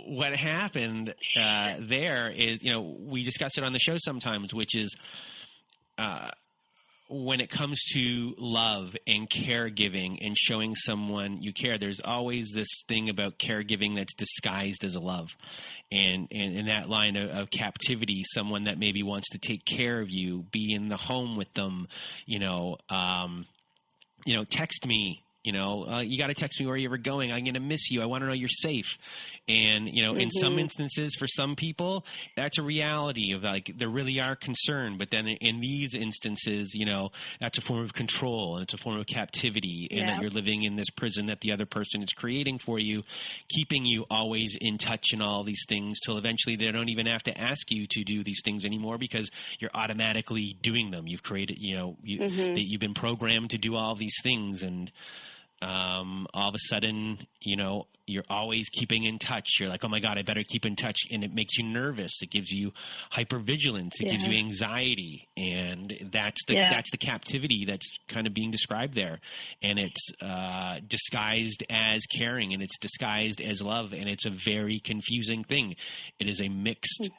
what happened there is, we discuss it on the show sometimes, which is when it comes to love and caregiving and showing someone you care, there's always this thing about caregiving that's disguised as a love. And in that line of captivity, someone that maybe wants to take care of you, be in the home with them, text me. You got to text me where you're going. I'm going to miss you. I want to know you're safe. And, in some instances, for some people, that's a reality of like, they really are concerned. But then in these instances, that's a form of control and it's a form of captivity, and that you're living in this prison that the other person is creating for you, keeping you always in touch and all these things till eventually they don't even have to ask you to do these things anymore because you're automatically doing them. You've created, you've been programmed to do all these things, and all of a sudden, you're always keeping in touch. You're like, oh my God, I better keep in touch. And it makes you nervous. It gives you hypervigilance. It gives you anxiety. And that's the captivity that's kind of being described there. And it's disguised as caring, and it's disguised as love. And it's a very confusing thing. It is a mixed,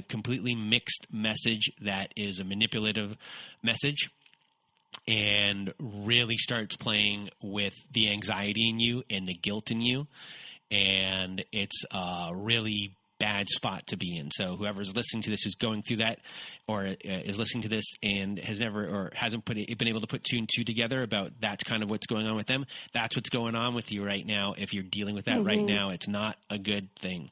completely mixed message that is a manipulative message, and really starts playing with the anxiety in you and the guilt in you. And it's a really bad spot to be in. So whoever's listening to this is going through that, or is listening to this and has never or hasn't been able to put two and two together about that's kind of what's going on with them. That's what's going on with you right now. If you're dealing with that right now, it's not a good thing.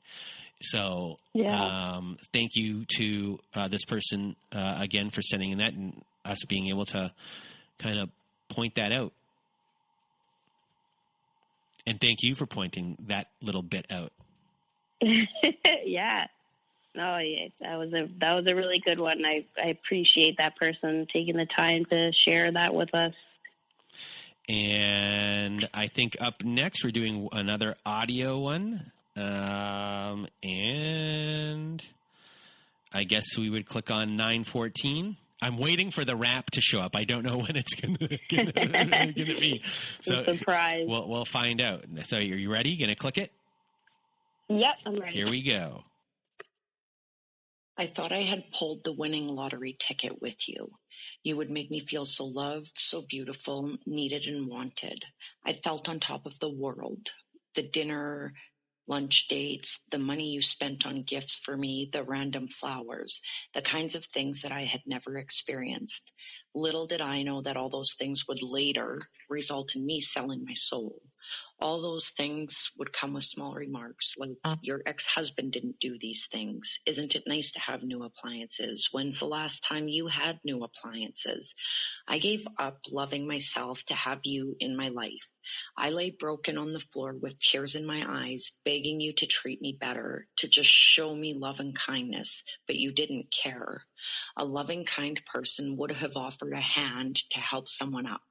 So thank you to this person again for sending in that, and us being able to kind of point that out. And thank you for pointing that little bit out. Yeah. Oh, yeah. That was a really good one. I appreciate that person taking the time to share that with us. And I think up next we're doing another audio one. And I guess we would click on 914. I'm waiting for the rap to show up. I don't know when it's gonna be. So surprise. We'll find out. So are you ready? Gonna click it? Yep, I'm ready. Here we go. I thought I had pulled the winning lottery ticket with you. You would make me feel so loved, so beautiful, needed and wanted. I felt on top of the world. The dinner, lunch dates, the money you spent on gifts for me, the random flowers, the kinds of things that I had never experienced. Little did I know that all those things would later result in me selling my soul. All those things would come with small remarks like, your ex-husband didn't do these things. Isn't it nice to have new appliances? When's the last time you had new appliances? I gave up loving myself to have you in my life. I lay broken on the floor with tears in my eyes, begging you to treat me better, to just show me love and kindness, but you didn't care. A loving, kind person would have offered a hand to help someone up.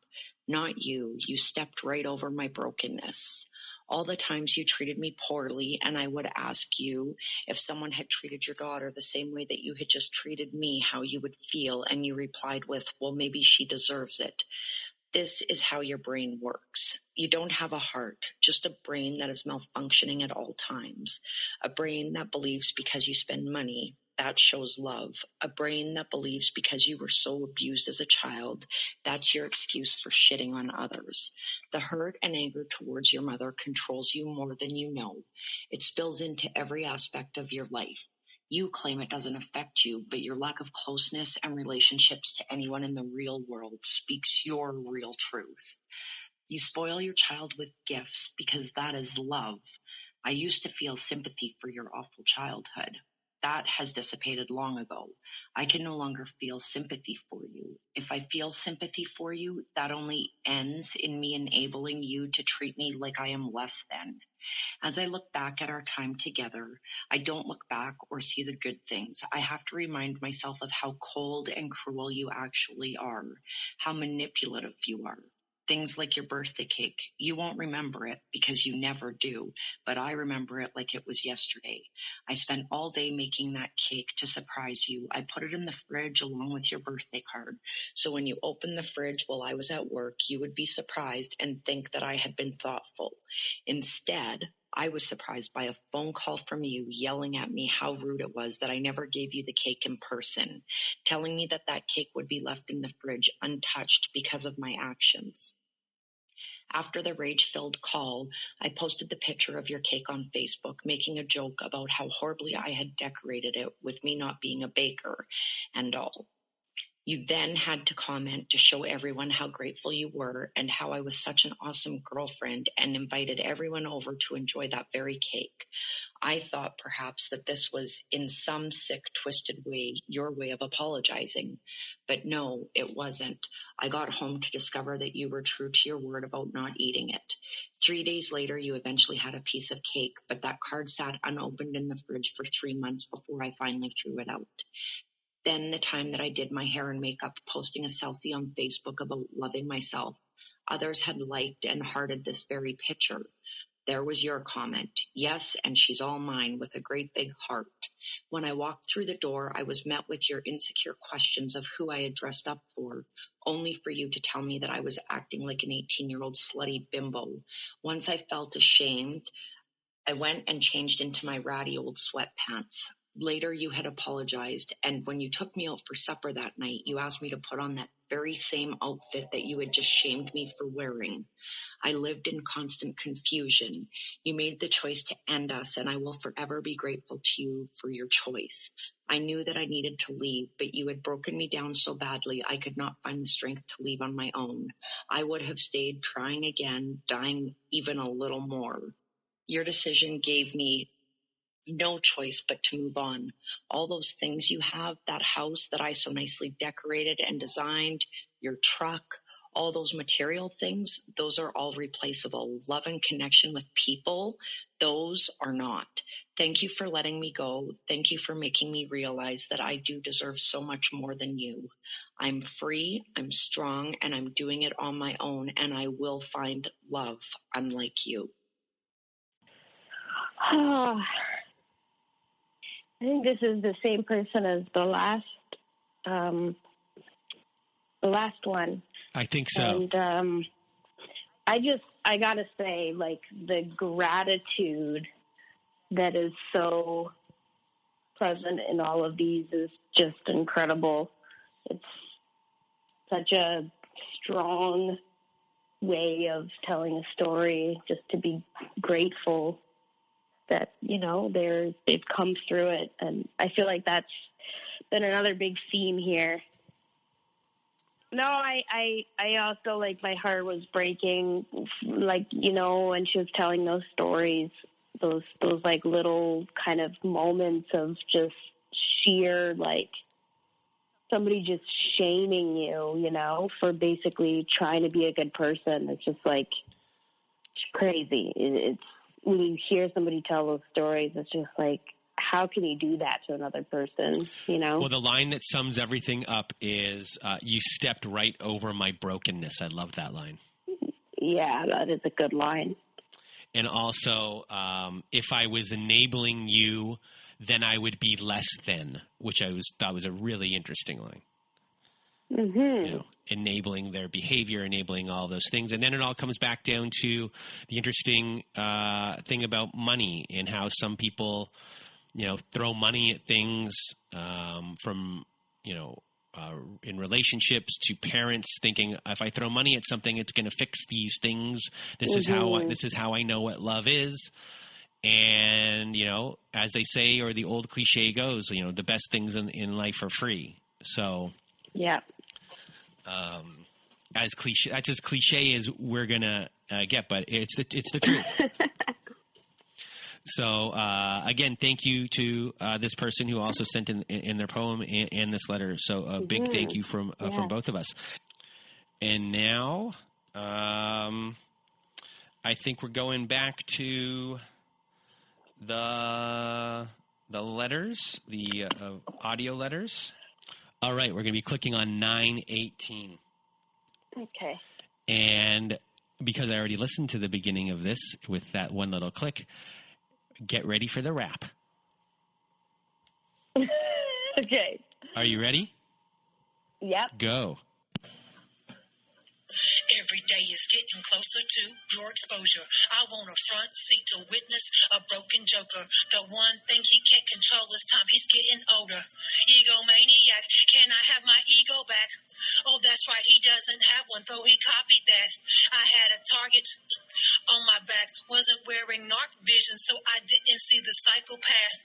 Not you. You stepped right over my brokenness. All the times you treated me poorly, and I would ask you if someone had treated your daughter the same way that you had just treated me, how you would feel, and you replied with, well, maybe she deserves it. This is how your brain works. You don't have a heart, just a brain that is malfunctioning at all times. A brain that believes because you spend money, that shows love. A brain that believes because you were so abused as a child, that's your excuse for shitting on others. The hurt and anger towards your mother controls you more than you know. It spills into every aspect of your life. You claim it doesn't affect you, but your lack of closeness and relationships to anyone in the real world speaks your real truth. You spoil your child with gifts because that is love. I used to feel sympathy for your awful childhood. That has dissipated long ago. I can no longer feel sympathy for you. If I feel sympathy for you, that only ends in me enabling you to treat me like I am less than. As I look back at our time together, I don't look back or see the good things. I have to remind myself of how cold and cruel you actually are, how manipulative you are. Things like your birthday cake. You won't remember it because you never do, but I remember it like it was yesterday. I spent all day making that cake to surprise you. I put it in the fridge along with your birthday card. So when you open the fridge while I was at work, you would be surprised and think that I had been thoughtful. Instead, I was surprised by a phone call from you yelling at me how rude it was that I never gave you the cake in person, telling me that that cake would be left in the fridge untouched because of my actions. After the rage-filled call, I posted the picture of your cake on Facebook, making a joke about how horribly I had decorated it with me not being a baker and all. You then had to comment to show everyone how grateful you were and how I was such an awesome girlfriend and invited everyone over to enjoy that very cake. I thought perhaps that this was in some sick, twisted way your way of apologizing. But no, it wasn't. I got home to discover that you were true to your word about not eating it. 3 days later, you eventually had a piece of cake, but that card sat unopened in the fridge for 3 months before I finally threw it out. Then the time that I did my hair and makeup, posting a selfie on Facebook about loving myself, others had liked and hearted this very picture. There was your comment, yes, and she's all mine, with a great big heart. When I walked through the door, I was met with your insecure questions of who I had dressed up for, only for you to tell me that I was acting like an 18-year-old slutty bimbo. Once I felt ashamed, I went and changed into my ratty old sweatpants. Later, you had apologized, and when you took me out for supper that night, you asked me to put on that very same outfit that you had just shamed me for wearing. I lived in constant confusion. You made the choice to end us, and I will forever be grateful to you for your choice. I knew that I needed to leave, but you had broken me down so badly I could not find the strength to leave on my own. I would have stayed, trying again, dying even a little more. Your decision gave me no choice but to move on. All those things you have, that house that I so nicely decorated and designed, your truck, all those material things, those are all replaceable. Love and connection with people, those are not. Thank you for letting me go. Thank you for making me realize that I do deserve so much more than you. I'm free, I'm strong, and I'm doing it on my own, and I will find love unlike you. I think this is the same person as the last one. I think so. And I gotta say, like, the gratitude that is so present in all of these is just incredible. It's such a strong way of telling a story, just to be grateful that, you know, they've come through it. And I feel like that's been another big theme here. No, I also, like, my heart was breaking, like, you know, when she was telling those stories, those like little kind of moments of just sheer, like, somebody just shaming you, you know, for basically trying to be a good person. It's just like, it's crazy. It's when you hear somebody tell those stories, it's just like, how can you do that to another person, you know? Well, the line that sums everything up is, you stepped right over my brokenness. I love that line. Yeah, that is a good line. And also, if I was enabling you, then I would be less than, which I thought was a really interesting line. Mm-hmm. You know, enabling their behavior, enabling all those things. And then it all comes back down to the interesting thing about money and how some people, you know, throw money at things, from, you know, in relationships to parents, thinking if I throw money at something, it's going to fix these things. This is how I know what love is. And, you know, as they say, or the old cliche goes, you know, the best things in life are free. So, yeah. That's as cliche as we're gonna get, but it's the truth. So again, thank you to this person who also sent in their poem and this letter. So a big thank you from both of us. And now, I think we're going back to the letters, the audio letters. All right, we're going to be clicking on 918. Okay. And because I already listened to the beginning of this with that one little click, get ready for the rap. Okay. Are you ready? Yep. Go. Every day is getting closer to your exposure. I want a front seat to witness a broken joker. The one thing he can't control is time. He's getting older. Egomaniac, can I have my ego back? Oh, that's right, he doesn't have one, though he copied that. I had a target on my back, wasn't wearing narc vision, so I didn't see the psychopath.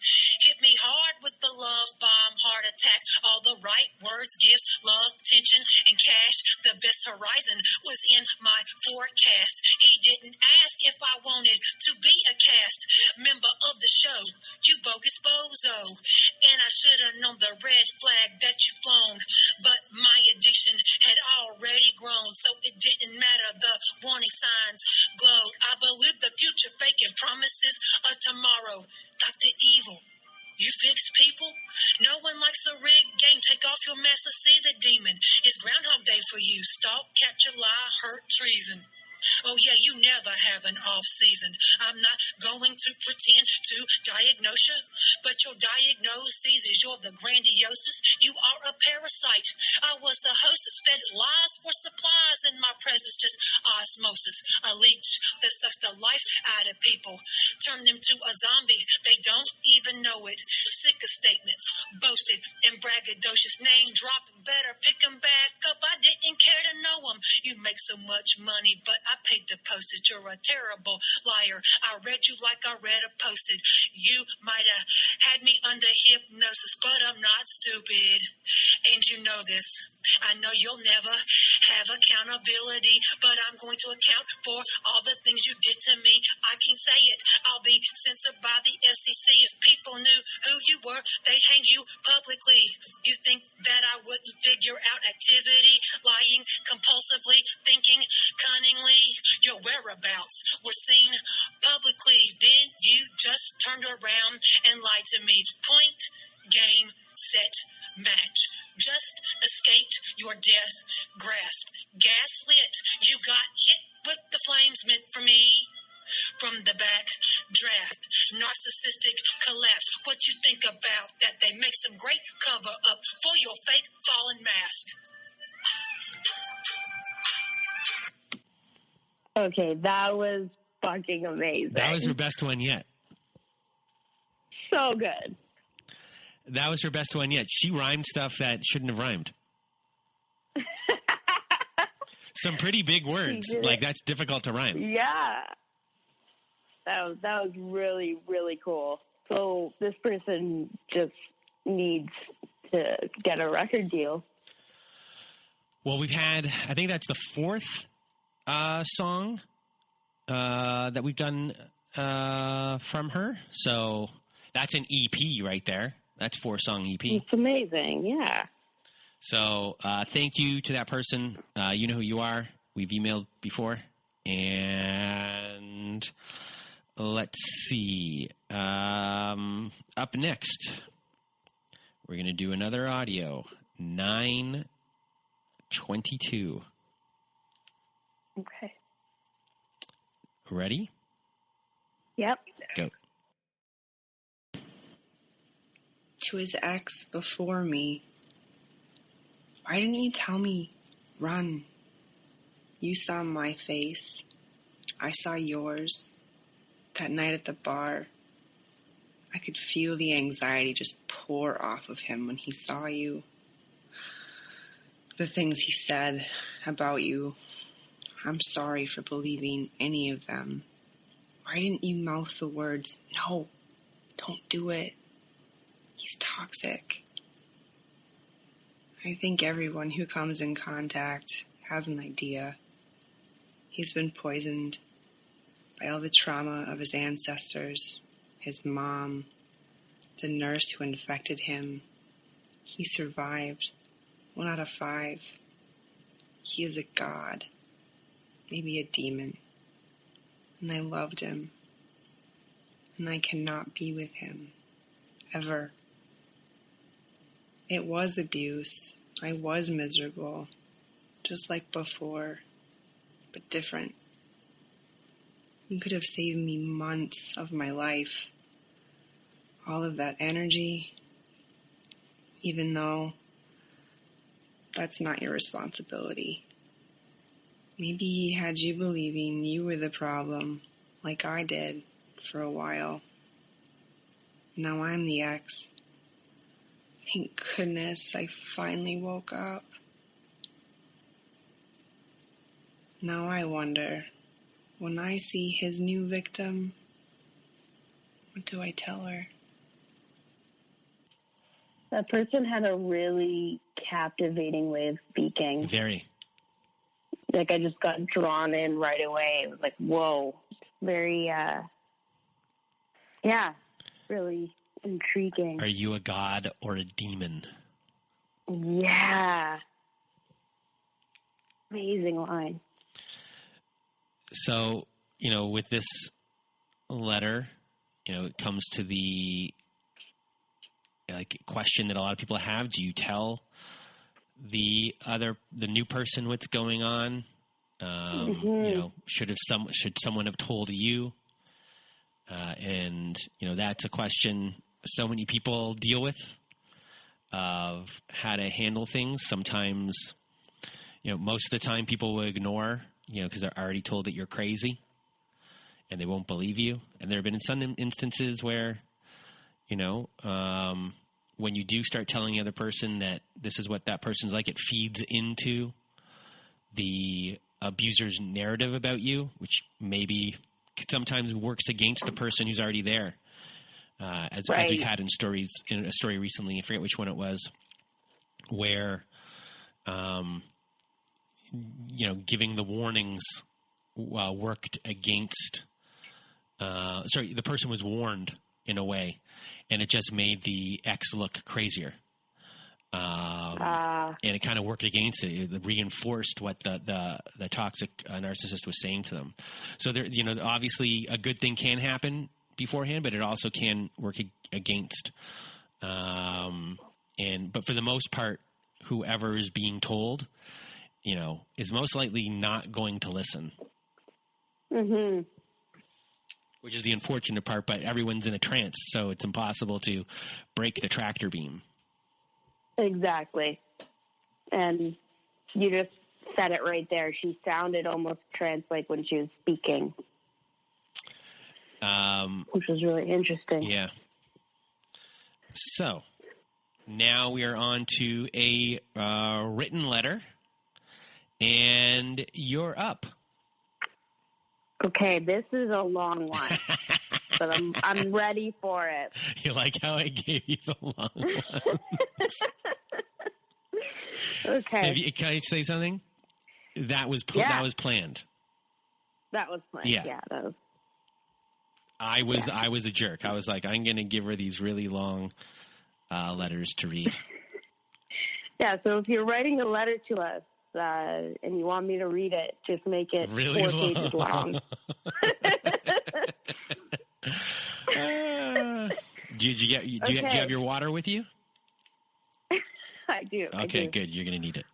Hit me hard with the love bomb, heart attack. All the right words, gifts, love, tension, and cash. The best horizon was in my forecast. He didn't ask if I wanted to be a cast member of the show. You bogus bozo. And I should have known the red flag that you flown. But my addiction had already grown, so it didn't matter. The warning signs glowed. I believed the future faking promises of tomorrow. Dr. Evil, you fix people? No one likes a rigged game. Take off your mask to see the demon. It's Groundhog Day for you. Stalk, capture, lie, hurt, treason. Oh, yeah, you never have an off season. I'm not going to pretend to diagnose you, but your diagnosis is you're the grandiosis. You are a parasite. I was the hostess, fed lies for supplies, and my presence just osmosis. A leech that sucks the life out of people. Turn them to a zombie. They don't even know it. Sick of statements, boasted and braggadocious. Name dropping, better pick them back up. I didn't care to know them. You make so much money, but I paid the postage. You're a terrible liar. I read you like I read a postage. You might have had me under hypnosis, but I'm not stupid. And you know this. I know you'll never have accountability, but I'm going to account for all the things you did to me. I can't say it. I'll be censored by the FCC. If people knew who you were, they'd hang you publicly. You think that I wouldn't figure out activity, lying compulsively, thinking cunningly. Your whereabouts were seen publicly. Then you just turned around and lied to me. Point, game, set, match. Just escaped your death grasp. Gaslit. You got hit with the flames meant for me. From the back draft. Narcissistic collapse. What you think about that? They make some great cover up for your fake fallen mask. Okay, that was fucking amazing. That was her best one yet. So good. That was her best one yet. She rhymed stuff that shouldn't have rhymed. Some pretty big words. Like, that's difficult to rhyme. Yeah. That was really, really cool. So this person just needs to get a record deal. Well, we've had, I think that's the fourth song that we've done from her. So that's an EP right there. That's 4-song EP. It's amazing, yeah. So thank you to that person. You know who you are. We've emailed before. And let's see. Up next, we're going to do another audio. 9:22. Okay. Ready? Yep. Go. To his ex before me. Why didn't you tell me? Run. You saw my face. I saw yours. That night at the bar, I could feel the anxiety just pour off of him when he saw you. The things he said about you, I'm sorry for believing any of them. Why didn't you mouth the words, no, don't do it. He's toxic. I think everyone who comes in contact has an idea. He's been poisoned by all the trauma of his ancestors, his mom, the nurse who infected him. He survived 1 out of 5. He is a god, maybe a demon. And I loved him. And I cannot be with him, ever. It was abuse. I was miserable, just like before, but different. You could have saved me months of my life. All of that energy, even though that's not your responsibility. Maybe he had you believing you were the problem, like I did for a while. Now I'm the ex. Thank goodness I finally woke up. Now I wonder, when I see his new victim, what do I tell her? That person had a really captivating way of speaking. Very. Like, I just got drawn in right away. It was like, whoa. Very, really intriguing. Are you a god or a demon? Yeah. Amazing line. So, with this letter, it comes to the question that a lot of people have. Do you tell the new person what's going on? Should someone have told you? And that's a question so many people deal with, of how to handle things. Sometimes, most of the time people will ignore, because they're already told that you're crazy and they won't believe you. And there have been some instances where, when you do start telling the other person that this is what that person's like, it feeds into the abuser's narrative about you, which maybe sometimes works against the person who's already there. As we've had in a story recently, I forget which one it was, where, giving the warnings worked against, the person was warned in a way, and it just made the ex look crazier. And it kind of worked against it. It reinforced what the toxic narcissist was saying to them. So there, obviously a good thing can happen beforehand, but it also can work against. But for the most part, whoever is being told, is most likely not going to listen. Mm-hmm. Which is the unfortunate part, but everyone's in a trance, so it's impossible to break the tractor beam. Exactly. And you just said it right there. She sounded almost trance-like when she was speaking. Which was really interesting. Yeah. So, now we are on to a written letter, and you're up. Okay, this is a long one, but I'm ready for it. You like how I gave you the long ones? Okay. Can I say something? That was planned. That was planned. Yeah. That was. I was a jerk. I was like, I'm going to give her these really long letters to read. Yeah. So if you're writing a letter to us, and you want me to read it, just make it really 4 pages long. Do you have your water with you? I do. Okay, good. You're going to need it.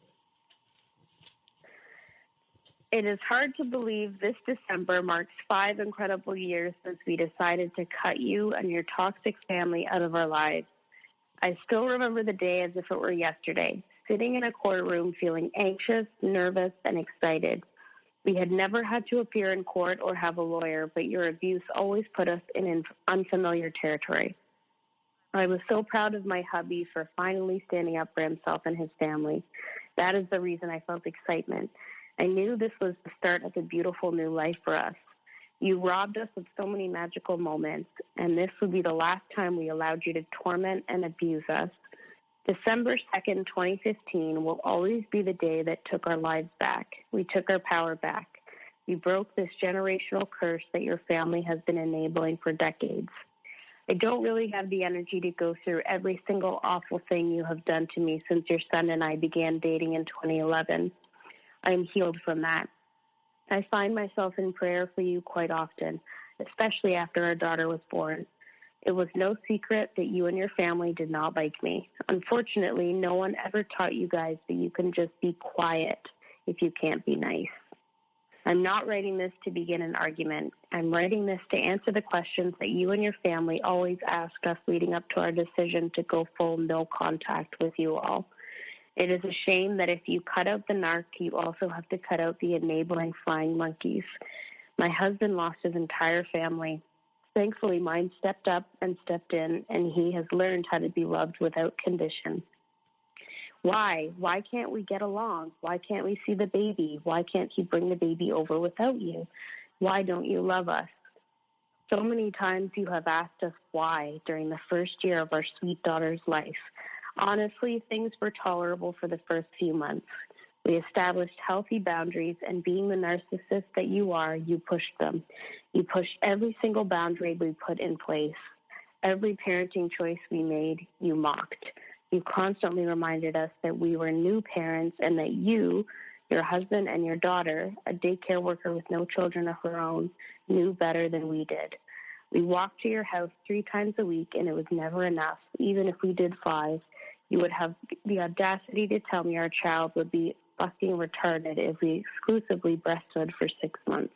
It is hard to believe this December marks 5 incredible years since we decided to cut you and your toxic family out of our lives. I still remember the day as if it were yesterday, sitting in a courtroom feeling anxious, nervous, and excited. We had never had to appear in court or have a lawyer, but your abuse always put us in unfamiliar territory. I was so proud of my hubby for finally standing up for himself and his family. That is the reason I felt excitement. I knew this was the start of a beautiful new life for us. You robbed us of so many magical moments, and this would be the last time we allowed you to torment and abuse us. December 2nd, 2015 will always be the day that took our lives back. We took our power back. We broke this generational curse that your family has been enabling for decades. I don't really have the energy to go through every single awful thing you have done to me since your son and I began dating in 2011. I am healed from that. I find myself in prayer for you quite often, especially after our daughter was born. It was no secret that you and your family did not like me. Unfortunately, no one ever taught you guys that you can just be quiet if you can't be nice. I'm not writing this to begin an argument. I'm writing this to answer the questions that you and your family always ask us leading up to our decision to go full no contact with you all. It is a shame that if you cut out the narc, you also have to cut out the enabling flying monkeys. My husband lost his entire family. Thankfully, mine stepped up and stepped in, and he has learned how to be loved without condition. Why? Why can't we get along? Why can't we see the baby? Why can't he bring the baby over without you? Why don't you love us? So many times you have asked us why during the first year of our sweet daughter's life. Honestly, things were tolerable for the first few months. We established healthy boundaries, and being the narcissist that you are, you pushed them. You pushed every single boundary we put in place. Every parenting choice we made, you mocked. You constantly reminded us that we were new parents and that you, your husband and your daughter, a daycare worker with no children of her own, knew better than we did. We walked to your house 3 times a week, and it was never enough. Even if we did 5, you would have the audacity to tell me our child would be fucking retarded if we exclusively breastfed for 6 months.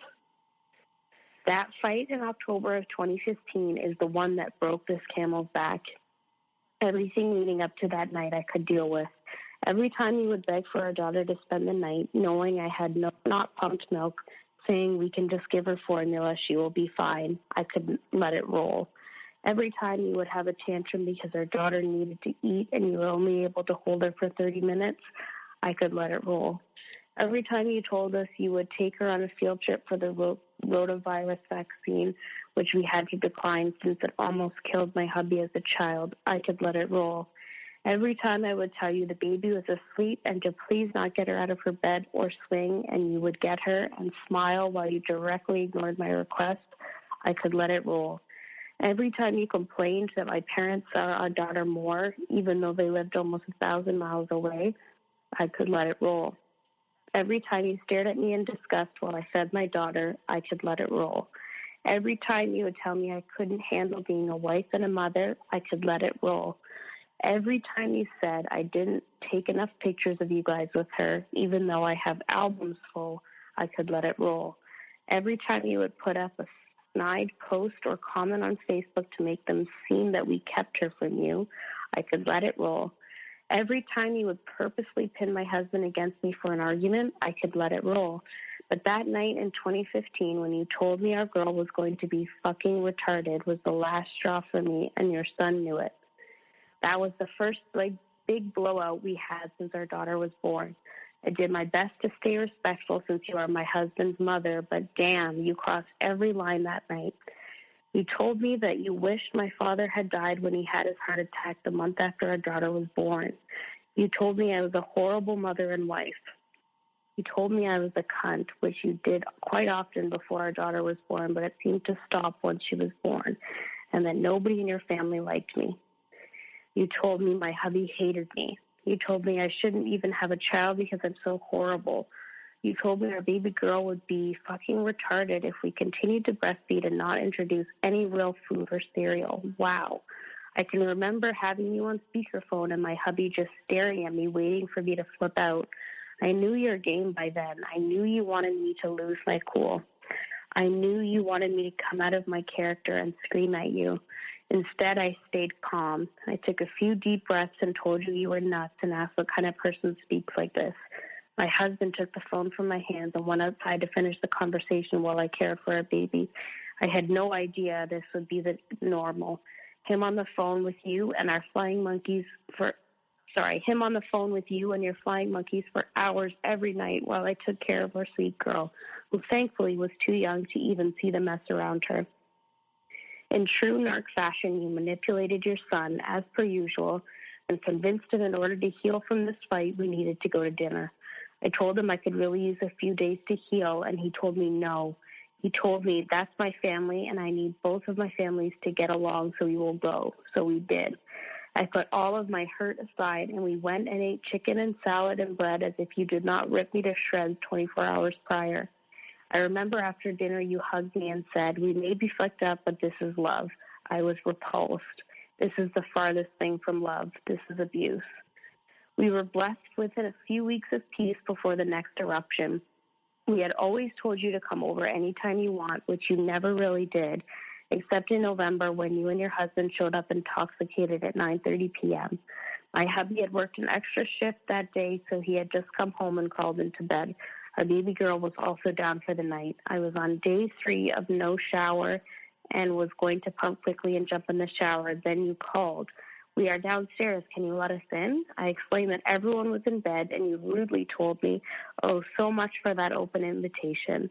That fight in October of 2015 is the one that broke this camel's back. Everything leading up to that night I could deal with. Every time you would beg for our daughter to spend the night, knowing I had not pumped milk, saying we can just give her formula, she will be fine, I could let it roll. Every time you would have a tantrum because our daughter needed to eat and you were only able to hold her for 30 minutes, I could let it roll. Every time you told us you would take her on a field trip for the rotavirus vaccine, which we had to decline since it almost killed my hubby as a child, I could let it roll. Every time I would tell you the baby was asleep and to please not get her out of her bed or swing, and you would get her and smile while you directly ignored my request, I could let it roll. Every time you complained that my parents saw our daughter more, even though they lived almost 1,000 miles away, I could let it roll. Every time you stared at me in disgust while I fed my daughter, I could let it roll. Every time you would tell me I couldn't handle being a wife and a mother, I could let it roll. Every time you said I didn't take enough pictures of you guys with her, even though I have albums full, I could let it roll. Every time you would put up a snide post or comment on Facebook to make them seem that we kept her from you, I could let it roll. Every time you would purposely pin my husband against me for an argument, I could let it roll. But that night in 2015, when you told me our girl was going to be fucking retarded, was the last straw for me, and your son knew it. That was the first big blowout we had since our daughter was born. I did my best to stay respectful since you are my husband's mother, but damn, you crossed every line that night. You told me that you wished my father had died when he had his heart attack the month after our daughter was born. You told me I was a horrible mother and wife. You told me I was a cunt, which you did quite often before our daughter was born, but it seemed to stop once she was born, and that nobody in your family liked me. You told me my hubby hated me. You told me I shouldn't even have a child because I'm so horrible. You told me our baby girl would be fucking retarded if we continued to breastfeed and not introduce any real food or cereal. Wow. I can remember having you on speakerphone and my hubby just staring at me, waiting for me to flip out. I knew your game by then. I knew you wanted me to lose my cool. I knew you wanted me to come out of my character and scream at you. Instead, I stayed calm. I took a few deep breaths and told you were nuts and asked what kind of person speaks like this. My husband took the phone from my hands and went outside to finish the conversation while I cared for our baby. I had no idea this would be the normal. Him on the phone with you and your flying monkeys for hours every night while I took care of our sweet girl, who thankfully was too young to even see the mess around her. In true narc fashion, you manipulated your son, as per usual, and convinced him in order to heal from this fight, we needed to go to dinner. I told him I could really use a few days to heal, and he told me no. He told me, that's my family, and I need both of my families to get along, so we will go. So we did. I put all of my hurt aside, and we went and ate chicken and salad and bread as if you did not rip me to shreds 24 hours prior. I remember after dinner you hugged me and said, we may be fucked up, but this is love. I was repulsed. This is the farthest thing from love. This is abuse. We were blessed within a few weeks of peace before the next eruption. We had always told you to come over anytime you want, which you never really did, except in November when you and your husband showed up intoxicated at 9:30 p.m. My hubby had worked an extra shift that day, so he had just come home and crawled into bed. Our baby girl was also down for the night. I was on day 3 of no shower and was going to pump quickly and jump in the shower. Then you called. We are downstairs. Can you let us in? I explained that everyone was in bed, and you rudely told me, oh, so much for that open invitation.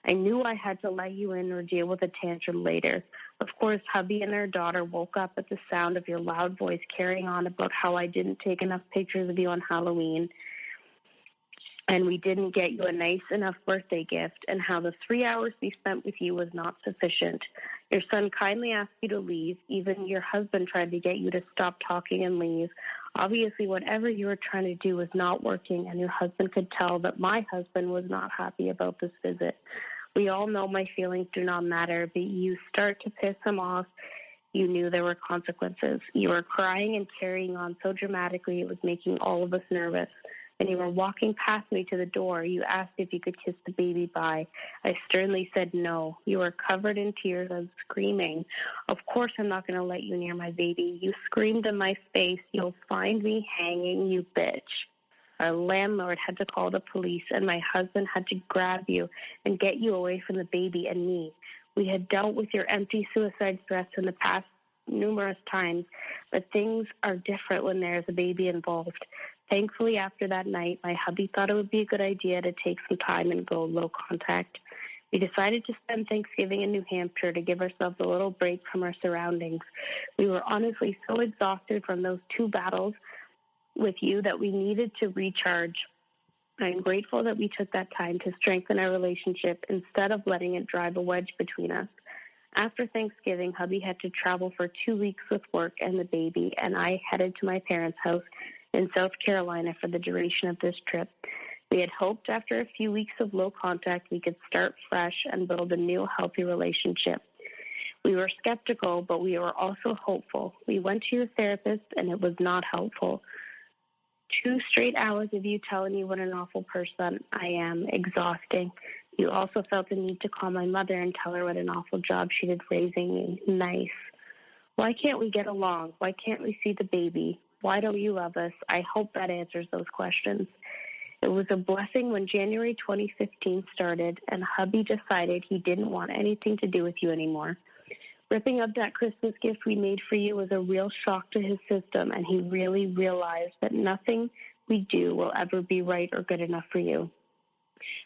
I knew I had to let you in or deal with a tantrum later. Of course, hubby and our daughter woke up at the sound of your loud voice carrying on about how I didn't take enough pictures of you on Halloween, and we didn't get you a nice enough birthday gift, and how the 3 hours we spent with you was not sufficient. Your son kindly asked you to leave. Even your husband tried to get you to stop talking and leave. Obviously, whatever you were trying to do was not working, and your husband could tell that my husband was not happy about this visit. We all know my feelings do not matter, but you start to piss him off. You knew there were consequences. You were crying and carrying on so dramatically it was making all of us nervous. And you were walking past me to the door. You asked if you could kiss the baby bye. I sternly said no. You were covered in tears and screaming. Of course I'm not going to let you near my baby. You screamed in my face, you'll find me hanging, you bitch. Our landlord had to call the police, and my husband had to grab you and get you away from the baby and me. We had dealt with your empty suicide threats in the past numerous times, but things are different when there is a baby involved. Thankfully, after that night, my hubby thought it would be a good idea to take some time and go low contact. We decided to spend Thanksgiving in New Hampshire to give ourselves a little break from our surroundings. We were honestly so exhausted from those 2 battles with you that we needed to recharge. I'm grateful that we took that time to strengthen our relationship instead of letting it drive a wedge between us. After Thanksgiving, hubby had to travel for 2 weeks with work and the baby, and I headed to my parents' house in South Carolina for the duration of this trip. We had hoped after a few weeks of low contact we could start fresh and build a new healthy relationship. We were skeptical, but we were also hopeful. We went to your therapist, and it was not helpful. 2 straight hours of you telling me what an awful person I am, exhausting. You also felt the need to call my mother and tell her what an awful job she did raising me. Nice. Why can't we get along? Why can't we see the baby? Why don't you love us? I hope that answers those questions. It was a blessing when January 2015 started and hubby decided he didn't want anything to do with you anymore. Ripping up that Christmas gift we made for you was a real shock to his system, and he really realized that nothing we do will ever be right or good enough for you.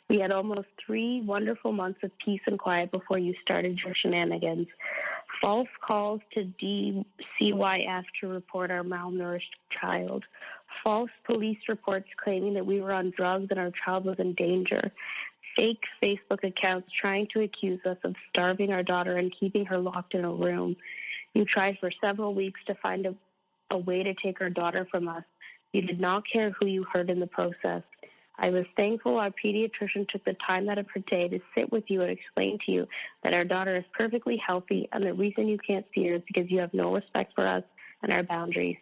We had almost 3 wonderful months of peace and quiet before you started your shenanigans. False calls to DCYF to report our malnourished child. False police reports claiming that we were on drugs and our child was in danger. Fake Facebook accounts trying to accuse us of starving our daughter and keeping her locked in a room. You tried for several weeks to find a way to take our daughter from us. You did not care who you hurt in the process. I was thankful our pediatrician took the time out of her day to sit with you and explain to you that our daughter is perfectly healthy, and the reason you can't see her is because you have no respect for us and our boundaries.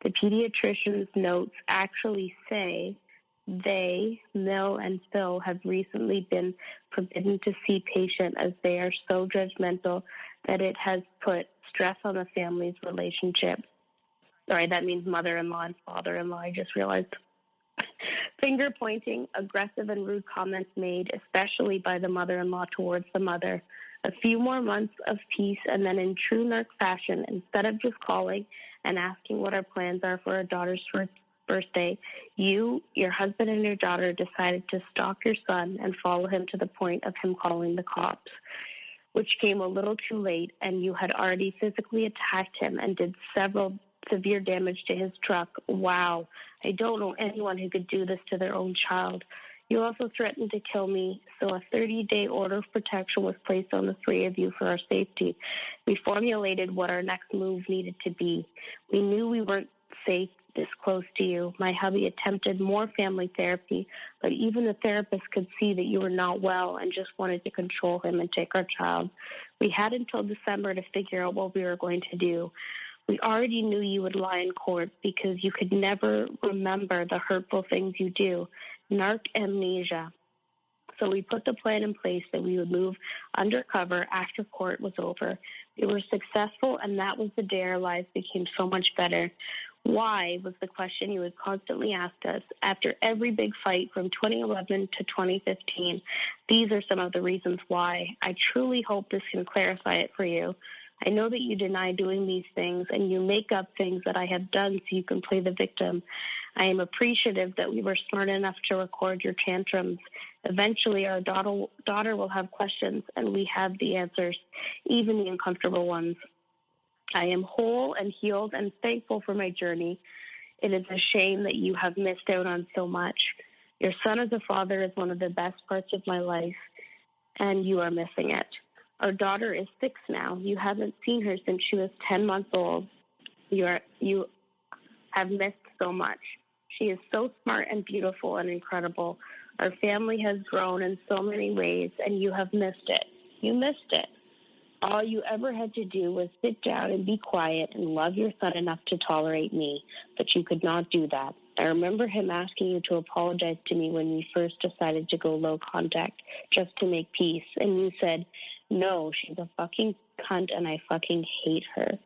The pediatrician's notes actually say they, Mill and Phil, have recently been forbidden to see patient as they are so judgmental that it has put stress on the family's relationship. Sorry, that means mother-in-law and father-in-law, I just realized. Finger pointing, aggressive and rude comments made, especially by the mother-in-law towards the mother. A few more months of peace, and then in true narc fashion, instead of just calling and asking what our plans are for our daughter's birthday, you, your husband, and your daughter decided to stalk your son and follow him to the point of him calling the cops, which came a little too late, and you had already physically attacked him and did several severe damage to his truck. Wow. I don't know anyone who could do this to their own child. You also threatened to kill me, so a 30-day order of protection was placed on the 3 of you for our safety. We formulated what our next move needed to be. We knew we weren't safe this close to you. My hubby attempted more family therapy, but even the therapist could see that you were not well and just wanted to control him and take our child. We had until December to figure out what we were going to do. We already knew you would lie in court because you could never remember the hurtful things you do. Narc amnesia. So we put the plan in place that we would move undercover after court was over. We were successful, and that was the day our lives became so much better. Why was the question you would constantly ask us after every big fight from 2011 to 2015. These are some of the reasons why. I truly hope this can clarify it for you. I know that you deny doing these things and you make up things that I have done so you can play the victim. I am appreciative that we were smart enough to record your tantrums. Eventually, our daughter will have questions, and we have the answers, even the uncomfortable ones. I am whole and healed and thankful for my journey. It is a shame that you have missed out on so much. Your son as a father is one of the best parts of my life, and you are missing it. Our daughter is 6 now. You haven't seen her since she was 10 months old. You have missed so much. She is so smart and beautiful and incredible. Our family has grown in so many ways, and you have missed it. You missed it. All you ever had to do was sit down and be quiet and love your son enough to tolerate me, but you could not do that. I remember him asking you to apologize to me when we first decided to go low contact just to make peace, and you said, no, she's a fucking cunt and I fucking hate her.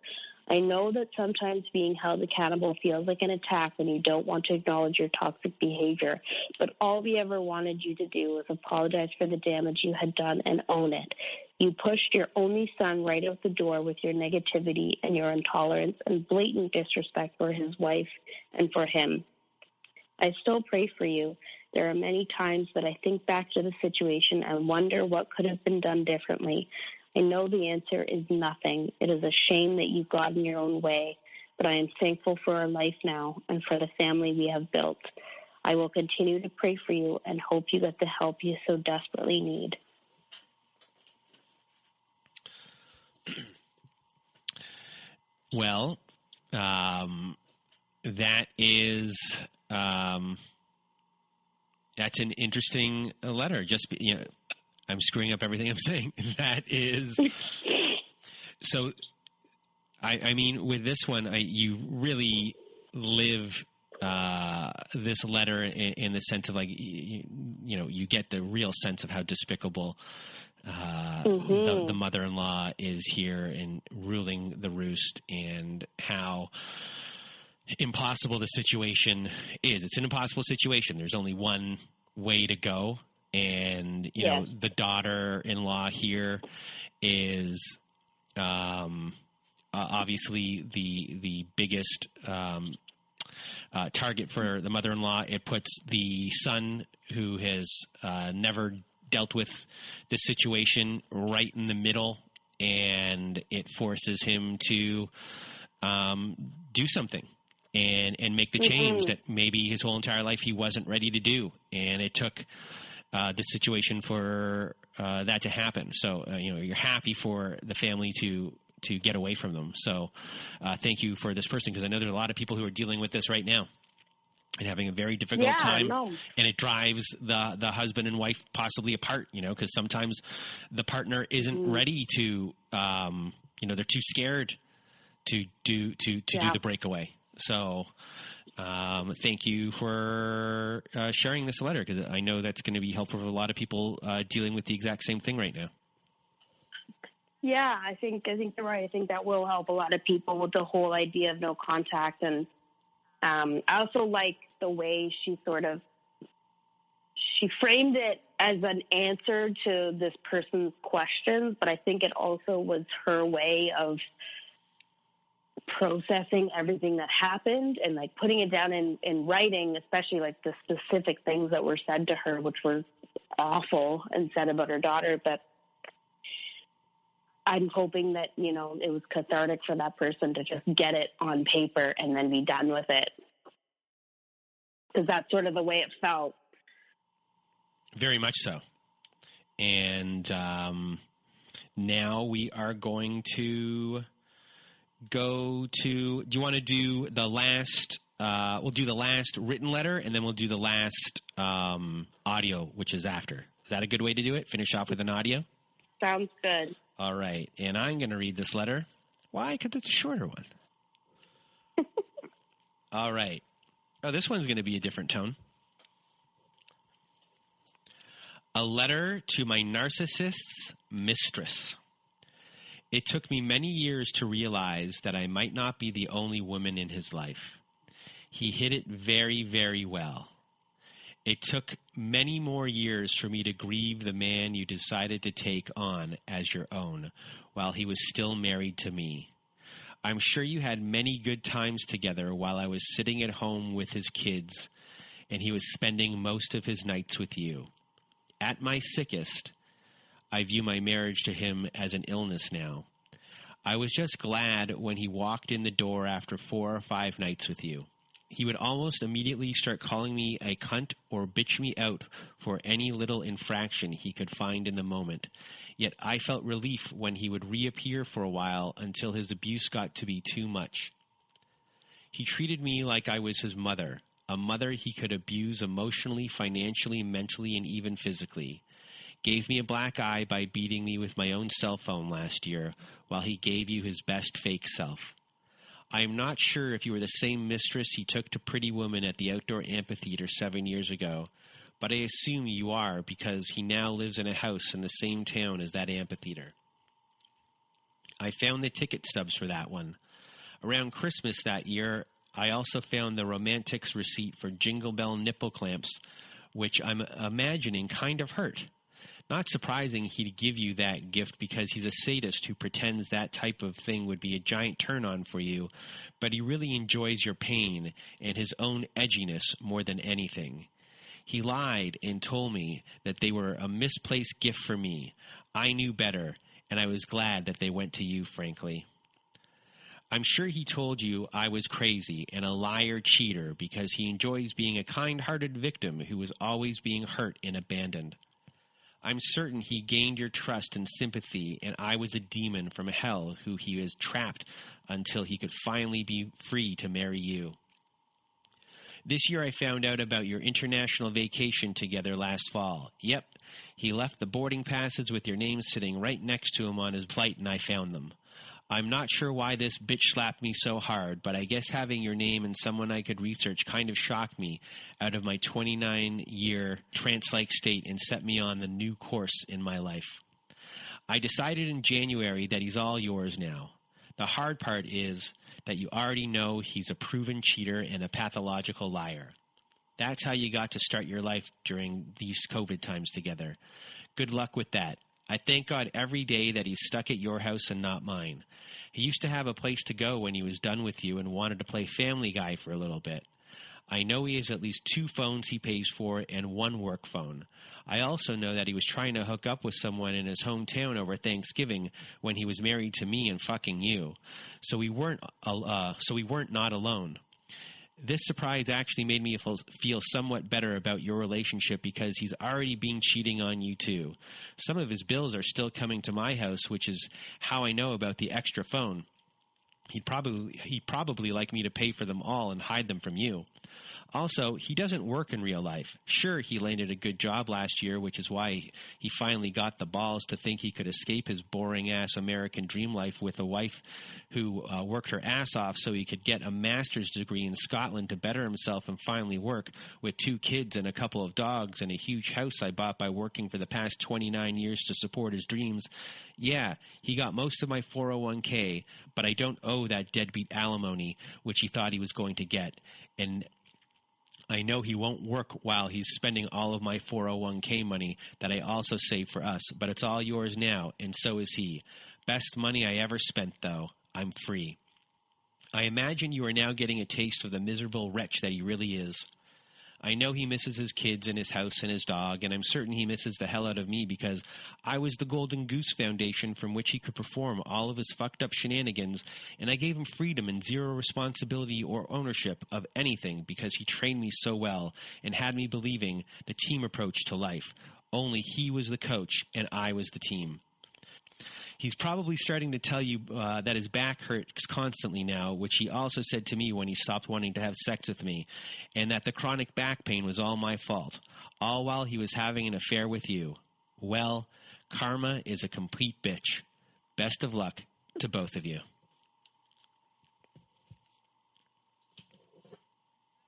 I know that sometimes being held accountable feels like an attack when you don't want to acknowledge your toxic behavior, but all we ever wanted you to do was apologize for the damage you had done and own it. You pushed your only son right out the door with your negativity and your intolerance and blatant disrespect for his wife and for him. I still pray for you. There are many times that I think back to the situation and wonder what could have been done differently. I know the answer is nothing. It is a shame that you got in your own way, but I am thankful for our life now and for the family we have built. I will continue to pray for you and hope you get the help you so desperately need. Well, that is that's an interesting letter. Just I'm screwing up everything I'm saying. That is so. I mean, with this one, you really live this letter in the sense of you get the real sense of how despicable the mother-in-law is here in ruling the roost, and how impossible the situation is. It's an impossible situation. There's only one way to go. And, you know, the daughter-in-law here is obviously the biggest target for the mother-in-law. It puts the son, who has never dealt with this situation, right in the middle, and it forces him to do something and make the change that maybe his whole entire life he wasn't ready to do. And it took the situation for that to happen. So, you're happy for the family to get away from them. So thank you for this person, because I know there's a lot of people who are dealing with this right now and having a very difficult time. And it drives the husband and wife possibly apart, because sometimes the partner isn't ready to, they're too scared to do the breakaway. So thank you for sharing this letter, because I know that's going to be helpful for a lot of people dealing with the exact same thing right now. Yeah, I think you're right. I think that will help a lot of people with the whole idea of no contact. And I also like the way she framed it as an answer to this person's questions, but I think it also was her way of processing everything that happened and putting it down in writing, especially the specific things that were said to her, which were awful and said about her daughter. But I'm hoping that, it was cathartic for that person to just get it on paper and then be done with it. Because that's sort of the way it felt. Very much so. And now we are going to go to, do you want to do the last, we'll do the last written letter, and then we'll do the last audio, which is after. Is that a good way to do it? Finish off with an audio? Sounds good. All right. And I'm going to read this letter. Why? Because it's a shorter one. All right. Oh, this one's going to be a different tone. A letter to my narcissist's mistress. It took me many years to realize that I might not be the only woman in his life. He hid it very, very well. It took many more years for me to grieve the man you decided to take on as your own while he was still married to me. I'm sure you had many good times together while I was sitting at home with his kids, and he was spending most of his nights with you. At my sickest, I view my marriage to him as an illness now. I was just glad when he walked in the door after 4 or 5 nights with you. He would almost immediately start calling me a cunt or bitch me out for any little infraction he could find in the moment. Yet I felt relief when he would reappear for a while until his abuse got to be too much. He treated me like I was his mother, a mother he could abuse emotionally, financially, mentally, and even physically. Gave me a black eye by beating me with my own cell phone last year while he gave you his best fake self. I am not sure if you were the same mistress he took to Pretty Woman at the outdoor amphitheater 7 years ago, but I assume you are because he now lives in a house in the same town as that amphitheater. I found the ticket stubs for that one. Around Christmas that year, I also found the Romantics receipt for Jingle Bell nipple clamps, which I'm imagining kind of hurt. Not surprising he'd give you that gift because he's a sadist who pretends that type of thing would be a giant turn-on for you, but he really enjoys your pain and his own edginess more than anything. He lied and told me that they were a misplaced gift for me. I knew better, and I was glad that they went to you, frankly. I'm sure he told you I was crazy and a liar cheater because he enjoys being a kind-hearted victim who was always being hurt and abandoned. I'm certain he gained your trust and sympathy, and I was a demon from hell who he was trapped until he could finally be free to marry you. This year I found out about your international vacation together last fall. Yep, he left the boarding passes with your name sitting right next to him on his flight, and I found them. I'm not sure why this bitch slapped me so hard, but I guess having your name and someone I could research kind of shocked me out of my 29-year trance-like state and set me on the new course in my life. I decided in January that he's all yours now. The hard part is that you already know he's a proven cheater and a pathological liar. That's how you got to start your life during these COVID times together. Good luck with that. I thank God every day that he's stuck at your house and not mine. He used to have a place to go when he was done with you and wanted to play Family Guy for a little bit. I know he has at least 2 phones he pays for and 1 work phone. I also know that he was trying to hook up with someone in his hometown over Thanksgiving when he was married to me and fucking you. So we weren't not alone. This surprise actually made me feel somewhat better about your relationship because he's already been cheating on you too. Some of his bills are still coming to my house, which is how I know about the extra phone. He'd probably like me to pay for them all and hide them from you. Also, he doesn't work in real life. Sure, he landed a good job last year, which is why he finally got the balls to think he could escape his boring-ass American dream life with a wife who worked her ass off so he could get a master's degree in Scotland to better himself and finally work with 2 kids and a couple of dogs and a huge house I bought by working for the past 29 years to support his dreams. Yeah, he got most of my 401k, but I don't owe that deadbeat alimony, which he thought he was going to get. And I know he won't work while he's spending all of my 401k money that I also saved for us, but it's all yours now, and so is he. Best money I ever spent, though. I'm free. I imagine you are now getting a taste of the miserable wretch that he really is. I know he misses his kids and his house and his dog, and I'm certain he misses the hell out of me because I was the Golden Goose Foundation from which he could perform all of his fucked up shenanigans, and I gave him freedom and zero responsibility or ownership of anything because he trained me so well and had me believing the team approach to life. Only he was the coach and I was the team. He's probably starting to tell you that his back hurts constantly now, which he also said to me when he stopped wanting to have sex with me, and that the chronic back pain was all my fault, all while he was having an affair with you. Well, karma is a complete bitch. Best of luck to both of you.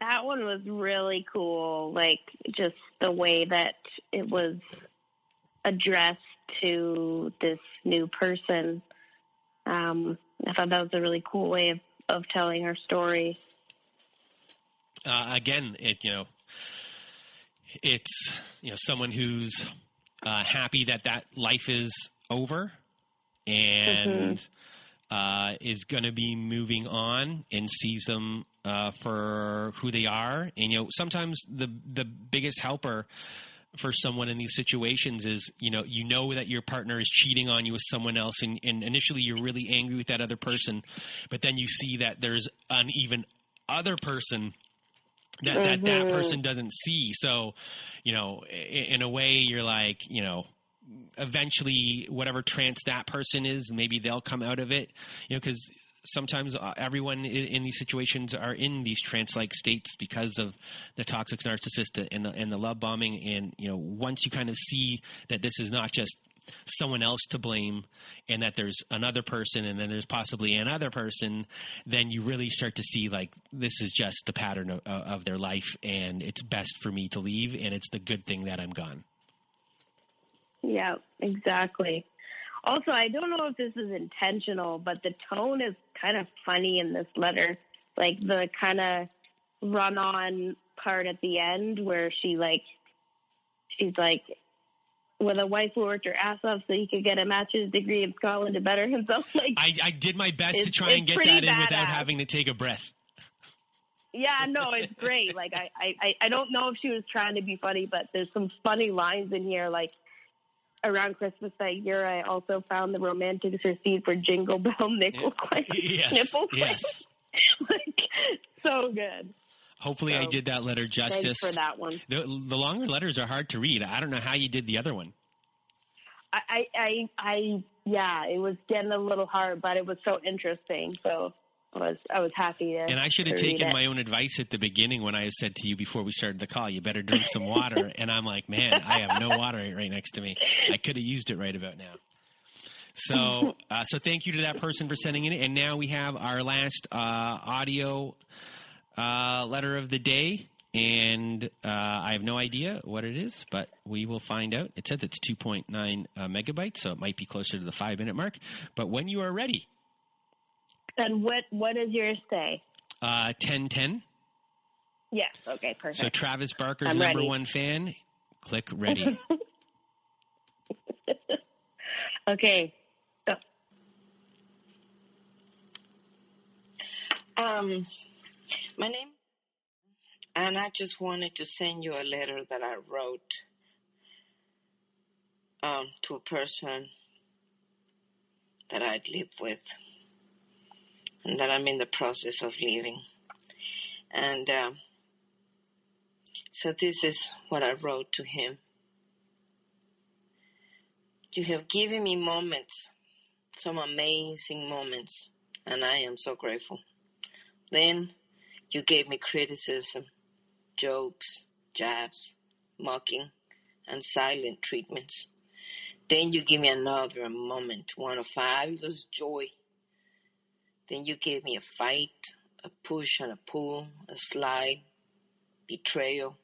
That one was really cool, like just the way that it was addressed to this new person. I thought that was a really cool way of telling her story. again, it's someone who's happy that life is over and is going to be moving on and sees them for who they are. And sometimes the biggest helper for someone in these situations is that your partner is cheating on you with someone else, and initially you're really angry with that other person, but then you see that there's an even other person that person doesn't see. So in a way you're like, eventually whatever trance that person is, maybe they'll come out of it, because sometimes everyone in these situations are in these trance-like states because of the toxic narcissist and the love bombing. And, once you kind of see that this is not just someone else to blame and that there's another person and then there's possibly another person, then you really start to see like this is just the pattern of their life, and it's best for me to leave, and it's the good thing that I'm gone. Yeah, exactly. Also, I don't know if this is intentional, but the tone is kind of funny in this letter. Like the kind of run-on part at the end where she's like, with a wife who worked her ass off so he could get a master's degree in Scotland to better himself. Like, I did my best to try and get that in without having to take a breath. Yeah, no, it's great. Like, I don't know if she was trying to be funny, but there's some funny lines in here, like, around Christmas that year, I also found the romantics receipt for Jingle Bell Nickel Coin. Nipple yes. Like, so good. Hopefully I did that letter justice. Thanks for that one. The longer letters are hard to read. I don't know how you did the other one. Yeah, it was getting a little hard, but it was so interesting. So I was happy to. And I should have taken my own advice at the beginning when I said to you before we started the call, you better drink some water. And I'm like, man, I have no water right next to me. I could have used it right about now. So thank you to that person for sending it. And now we have our last audio letter of the day. And I have no idea what it is, but we will find out. It says it's 2.9 megabytes, so it might be closer to the 5-minute mark. But when you are ready. And what does yours say? 1010. Yes. Okay. Perfect. So Travis Barker's number one fan. Click ready. Okay. Go. My name, and I just wanted to send you a letter that I wrote to a person that I'd lived with, and that I'm in the process of leaving. And so this is what I wrote to him. You have given me moments, some amazing moments, and I am so grateful. Then you gave me criticism, jokes, jabs, mocking, and silent treatments. Then you give me another moment, one of fabulous joy. Then you gave me a fight, a push and a pull, a slide, betrayal.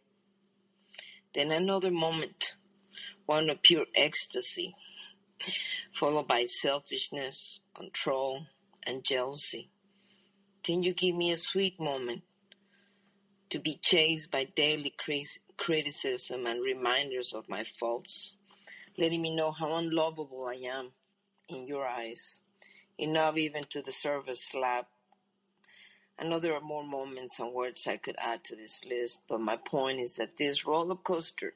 Then another moment, one of pure ecstasy, followed by selfishness, control, and jealousy. Then you give me a sweet moment to be chased by daily criticism and reminders of my faults, letting me know how unlovable I am in your eyes. Enough even to deserve a slap. I know there are more moments and words I could add to this list, but my point is that this roller coaster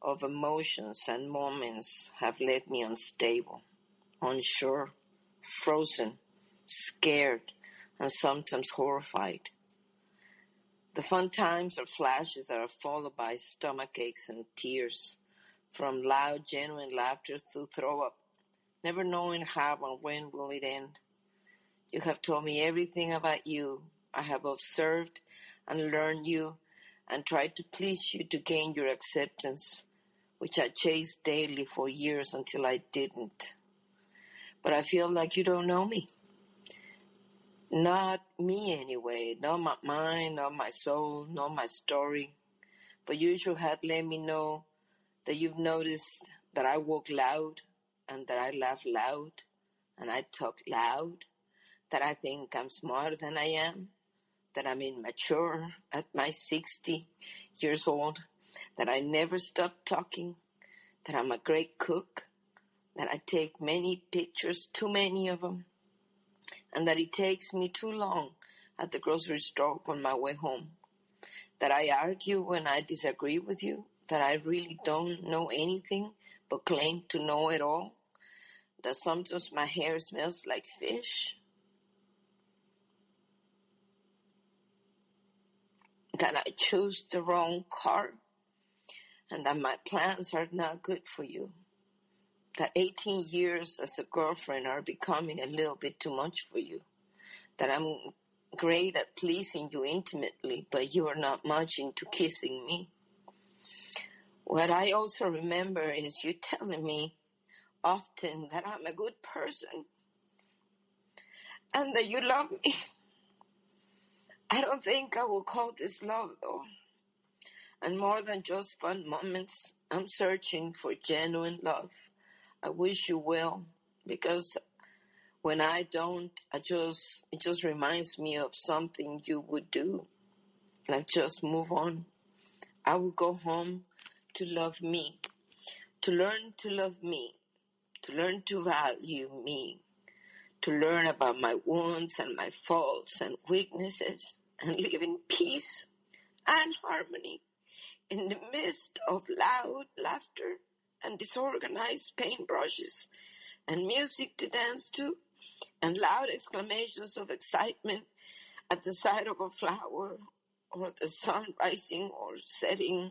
of emotions and moments have left me unstable, unsure, frozen, scared, and sometimes horrified. The fun times are flashes that are followed by stomach aches and tears, from loud, genuine laughter to throw up, never knowing how and when will it end. You have told me everything about you. I have observed and learned you and tried to please you to gain your acceptance, which I chased daily for years until I didn't. But I feel like you don't know me. Not me anyway, not my mind, not my soul, not my story. But you should have let me know that you've noticed that I walk loud and that I laugh loud and I talk loud, that I think I'm smarter than I am, that I'm immature at my 60 years old, that I never stop talking, that I'm a great cook, that I take many pictures, too many of them, and that it takes me too long at the grocery store on my way home, that I argue when I disagree with you, that I really don't know anything but claim to know it all, that sometimes my hair smells like fish, that I choose the wrong car, and that my plans are not good for you, that 18 years as a girlfriend are becoming a little bit too much for you, that I'm great at pleasing you intimately, but you are not much into kissing me. What I also remember is you telling me often that I'm a good person and that you love me. I don't think I will call this love, though. And more than just fun moments, I'm searching for genuine love. I wish you well, because when I don't, it just reminds me of something you would do. Like just move on. I will go home to love me, to learn to love me, to learn to value me, to learn about my wounds and my faults and weaknesses, and live in peace and harmony in the midst of loud laughter and disorganized paintbrushes and music to dance to and loud exclamations of excitement at the sight of a flower or the sun rising or setting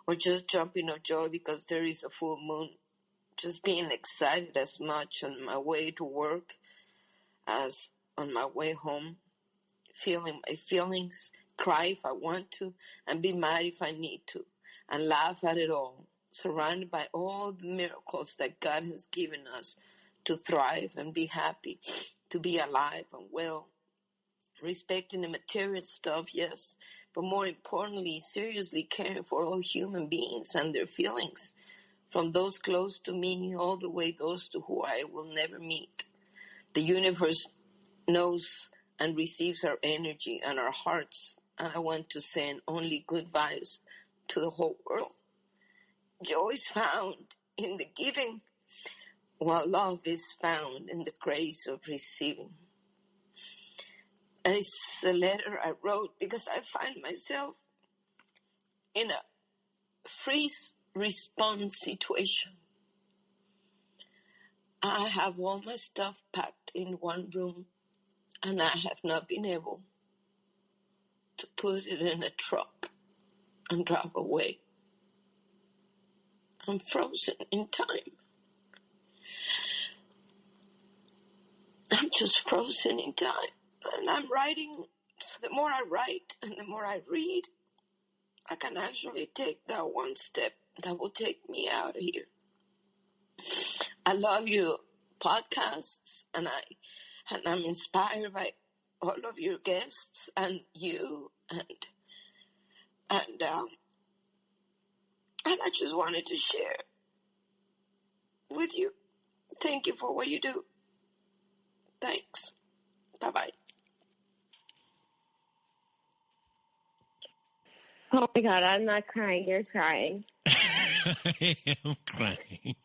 or just jumping of joy because there is a full moon. Just being excited as much on my way to work as on my way home. Feeling my feelings, cry if I want to, and be mad if I need to, and laugh at it all, surrounded by all the miracles that God has given us to thrive and be happy, to be alive and well, respecting the material stuff, yes, but more importantly, seriously caring for all human beings and their feelings, from those close to me all the way those to who I will never meet. The universe knows and receives our energy and our hearts, and I want to send only good vibes to the whole world. Joy is found in the giving, while love is found in the grace of receiving. And it's a letter I wrote because I find myself in a freeze response situation. I have all my stuff packed in one room, and I have not been able to put it in a truck and drive away. I'm frozen in time. I'm just frozen in time. And I'm writing, so the more I write and the more I read, I can actually take that one step that will take me out of here. I love your podcasts, and I'm inspired by all of your guests and you, and I just wanted to share with you. Thank you for what you do. Thanks. Bye-bye. Oh my God, I'm not crying. You're crying. I am crying.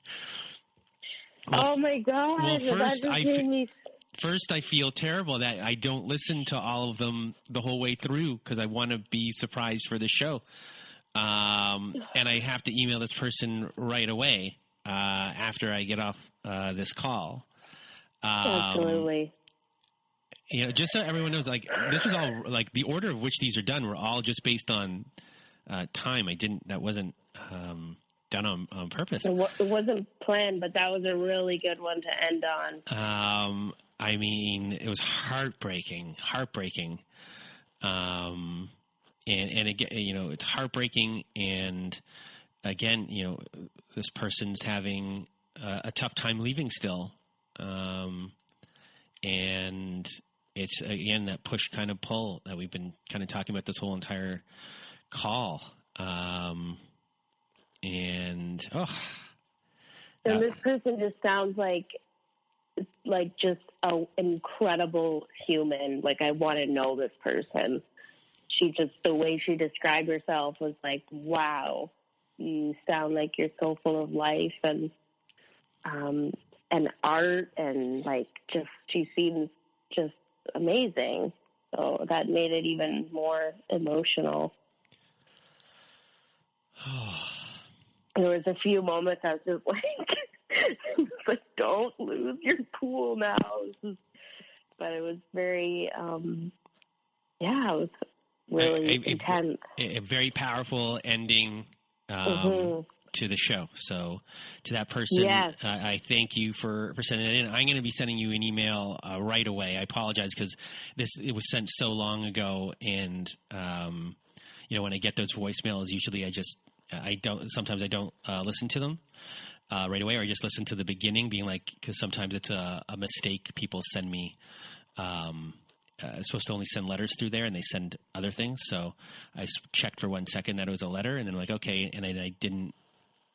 Oh my God. Well, that just made me... First, I feel terrible that I don't listen to all of them the whole way through because I want to be surprised for the show. And I have to email this person right away after I get off this call. Absolutely. You know, just so everyone knows, like, this was all, like, the order of which these are done were all just based on time. That wasn't done on purpose. It wasn't planned, but that was a really good one to end on. I mean, it was heartbreaking. And again, you know, it's heartbreaking. And again, you know, this person's having a tough time leaving still. And it's, again, that push kind of pull that we've been kind of talking about this whole entire call. And this person just sounds like just an incredible human. Like, I want to know this person. the way she described herself was like, wow, you sound like you're so full of life and art, and like, just, she seems just amazing. So that made it even more emotional. There was a few moments I was just like, don't lose your cool now. But it was very, it was really intense. A very powerful ending to the show. So to that person, yes. I thank you for sending it in. I'm going to be sending you an email right away. I apologize because it was sent so long ago, and when I get those voicemails, usually sometimes I don't listen to them right away, or I just listen to the beginning, being like, because sometimes it's a mistake. People send me supposed to only send letters through there, and they send other things. So I checked for 1 second that it was a letter, and then I'm like, okay, and I didn't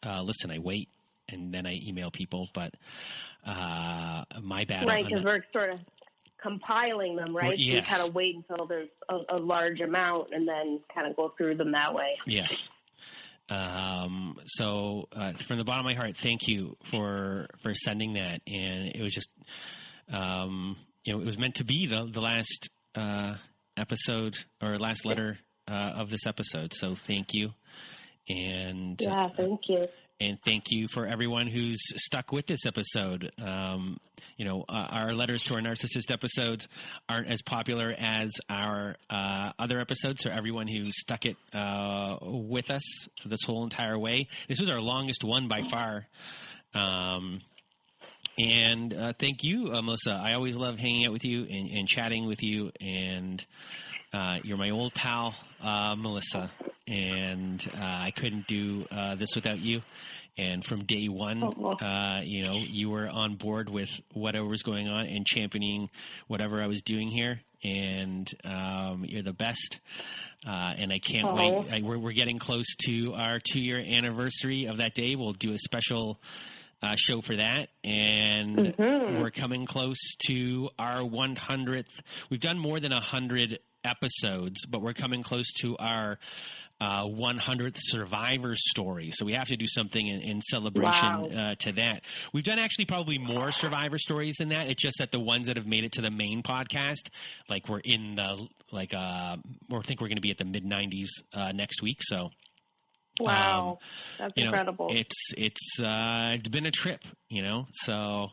listen. I wait, and then I email people. But my bad. Right, because we're sort of compiling them, right? Yes. So you kind of wait until there's a large amount, and then kind of go through them that way. Yes. So from the bottom of my heart, thank you for sending that. And it was just, it was meant to be the last episode or last letter of this episode. So thank you. And thank you. And thank you for everyone who's stuck with this episode. Our Letters to Our Narcissist episodes aren't as popular as our other episodes, so everyone who stuck it with us this whole entire way. This was our longest one by far. And thank you, Melissa. I always love hanging out with you and chatting with you, and you're my old pal, Melissa. And I couldn't do this without you. And from day one, you were on board with whatever was going on and championing whatever I was doing here. And you're the best. And I can't wait. We're getting close to our 2-year anniversary of that day. We'll do a special show for that. And we're coming close to our 100th. We've done more than 100 episodes, but we're coming close to our 100th survivor story. So we have to do something in celebration to that. We've done actually probably more survivor stories than that. It's just that the ones that have made it to the main podcast, like we're in the, or think we're going to be at the mid-90s next week. So wow, that's incredible. It's been a trip, so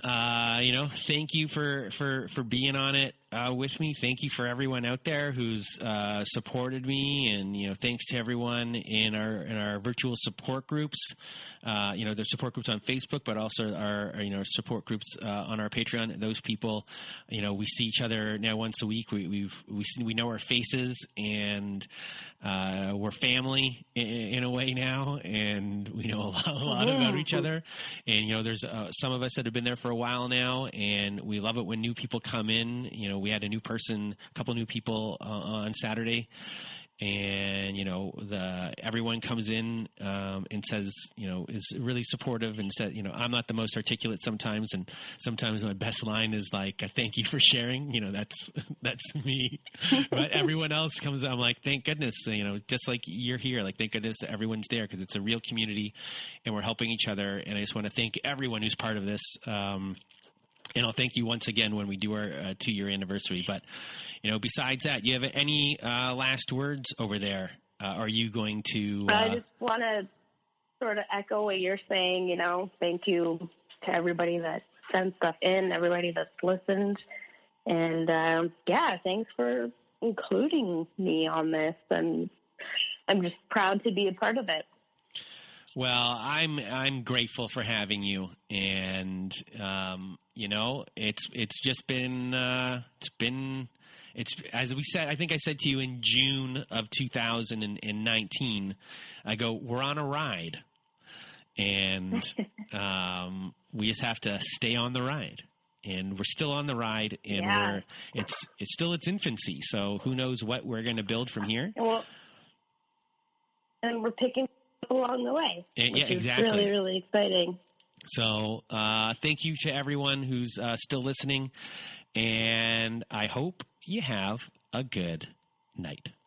thank you for being on it with me. Thank you for everyone out there who's supported me, and thanks to everyone in our virtual support groups. There's support groups on Facebook, but also our support groups on our Patreon. Those people, we see each other now once a week. We know our faces, and we're family in a way now, and we know a lot about each other. And there's some of us that have been there for a while now, and we love it when new people come in. We had a couple new people on Saturday. And, everyone comes in and says, is really supportive and says, I'm not the most articulate sometimes. And sometimes my best line is like, thank you for sharing. That's me. But everyone else comes, I'm like, thank goodness, just like you're here. Like, thank goodness that everyone's there, because it's a real community and we're helping each other. And I just want to thank everyone who's part of this. And I'll thank you once again when we do our 2-year anniversary. But, besides that, do you have any last words over there? Are you going to... I just want to sort of echo what you're saying, Thank you to everybody that sent stuff in, everybody that's listened. And, thanks for including me on this. And I'm just proud to be a part of it. Well, I'm grateful for having you, and it's just been as we said. I think I said to you in June of 2019. I go, we're on a ride, and we just have to stay on the ride, and we're still on the ride, and it's still its infancy. So who knows what we're going to build from here? Well, and we're picking along the way. Yeah, exactly. Really, really exciting. So thank you to everyone who's still listening, and I hope you have a good night.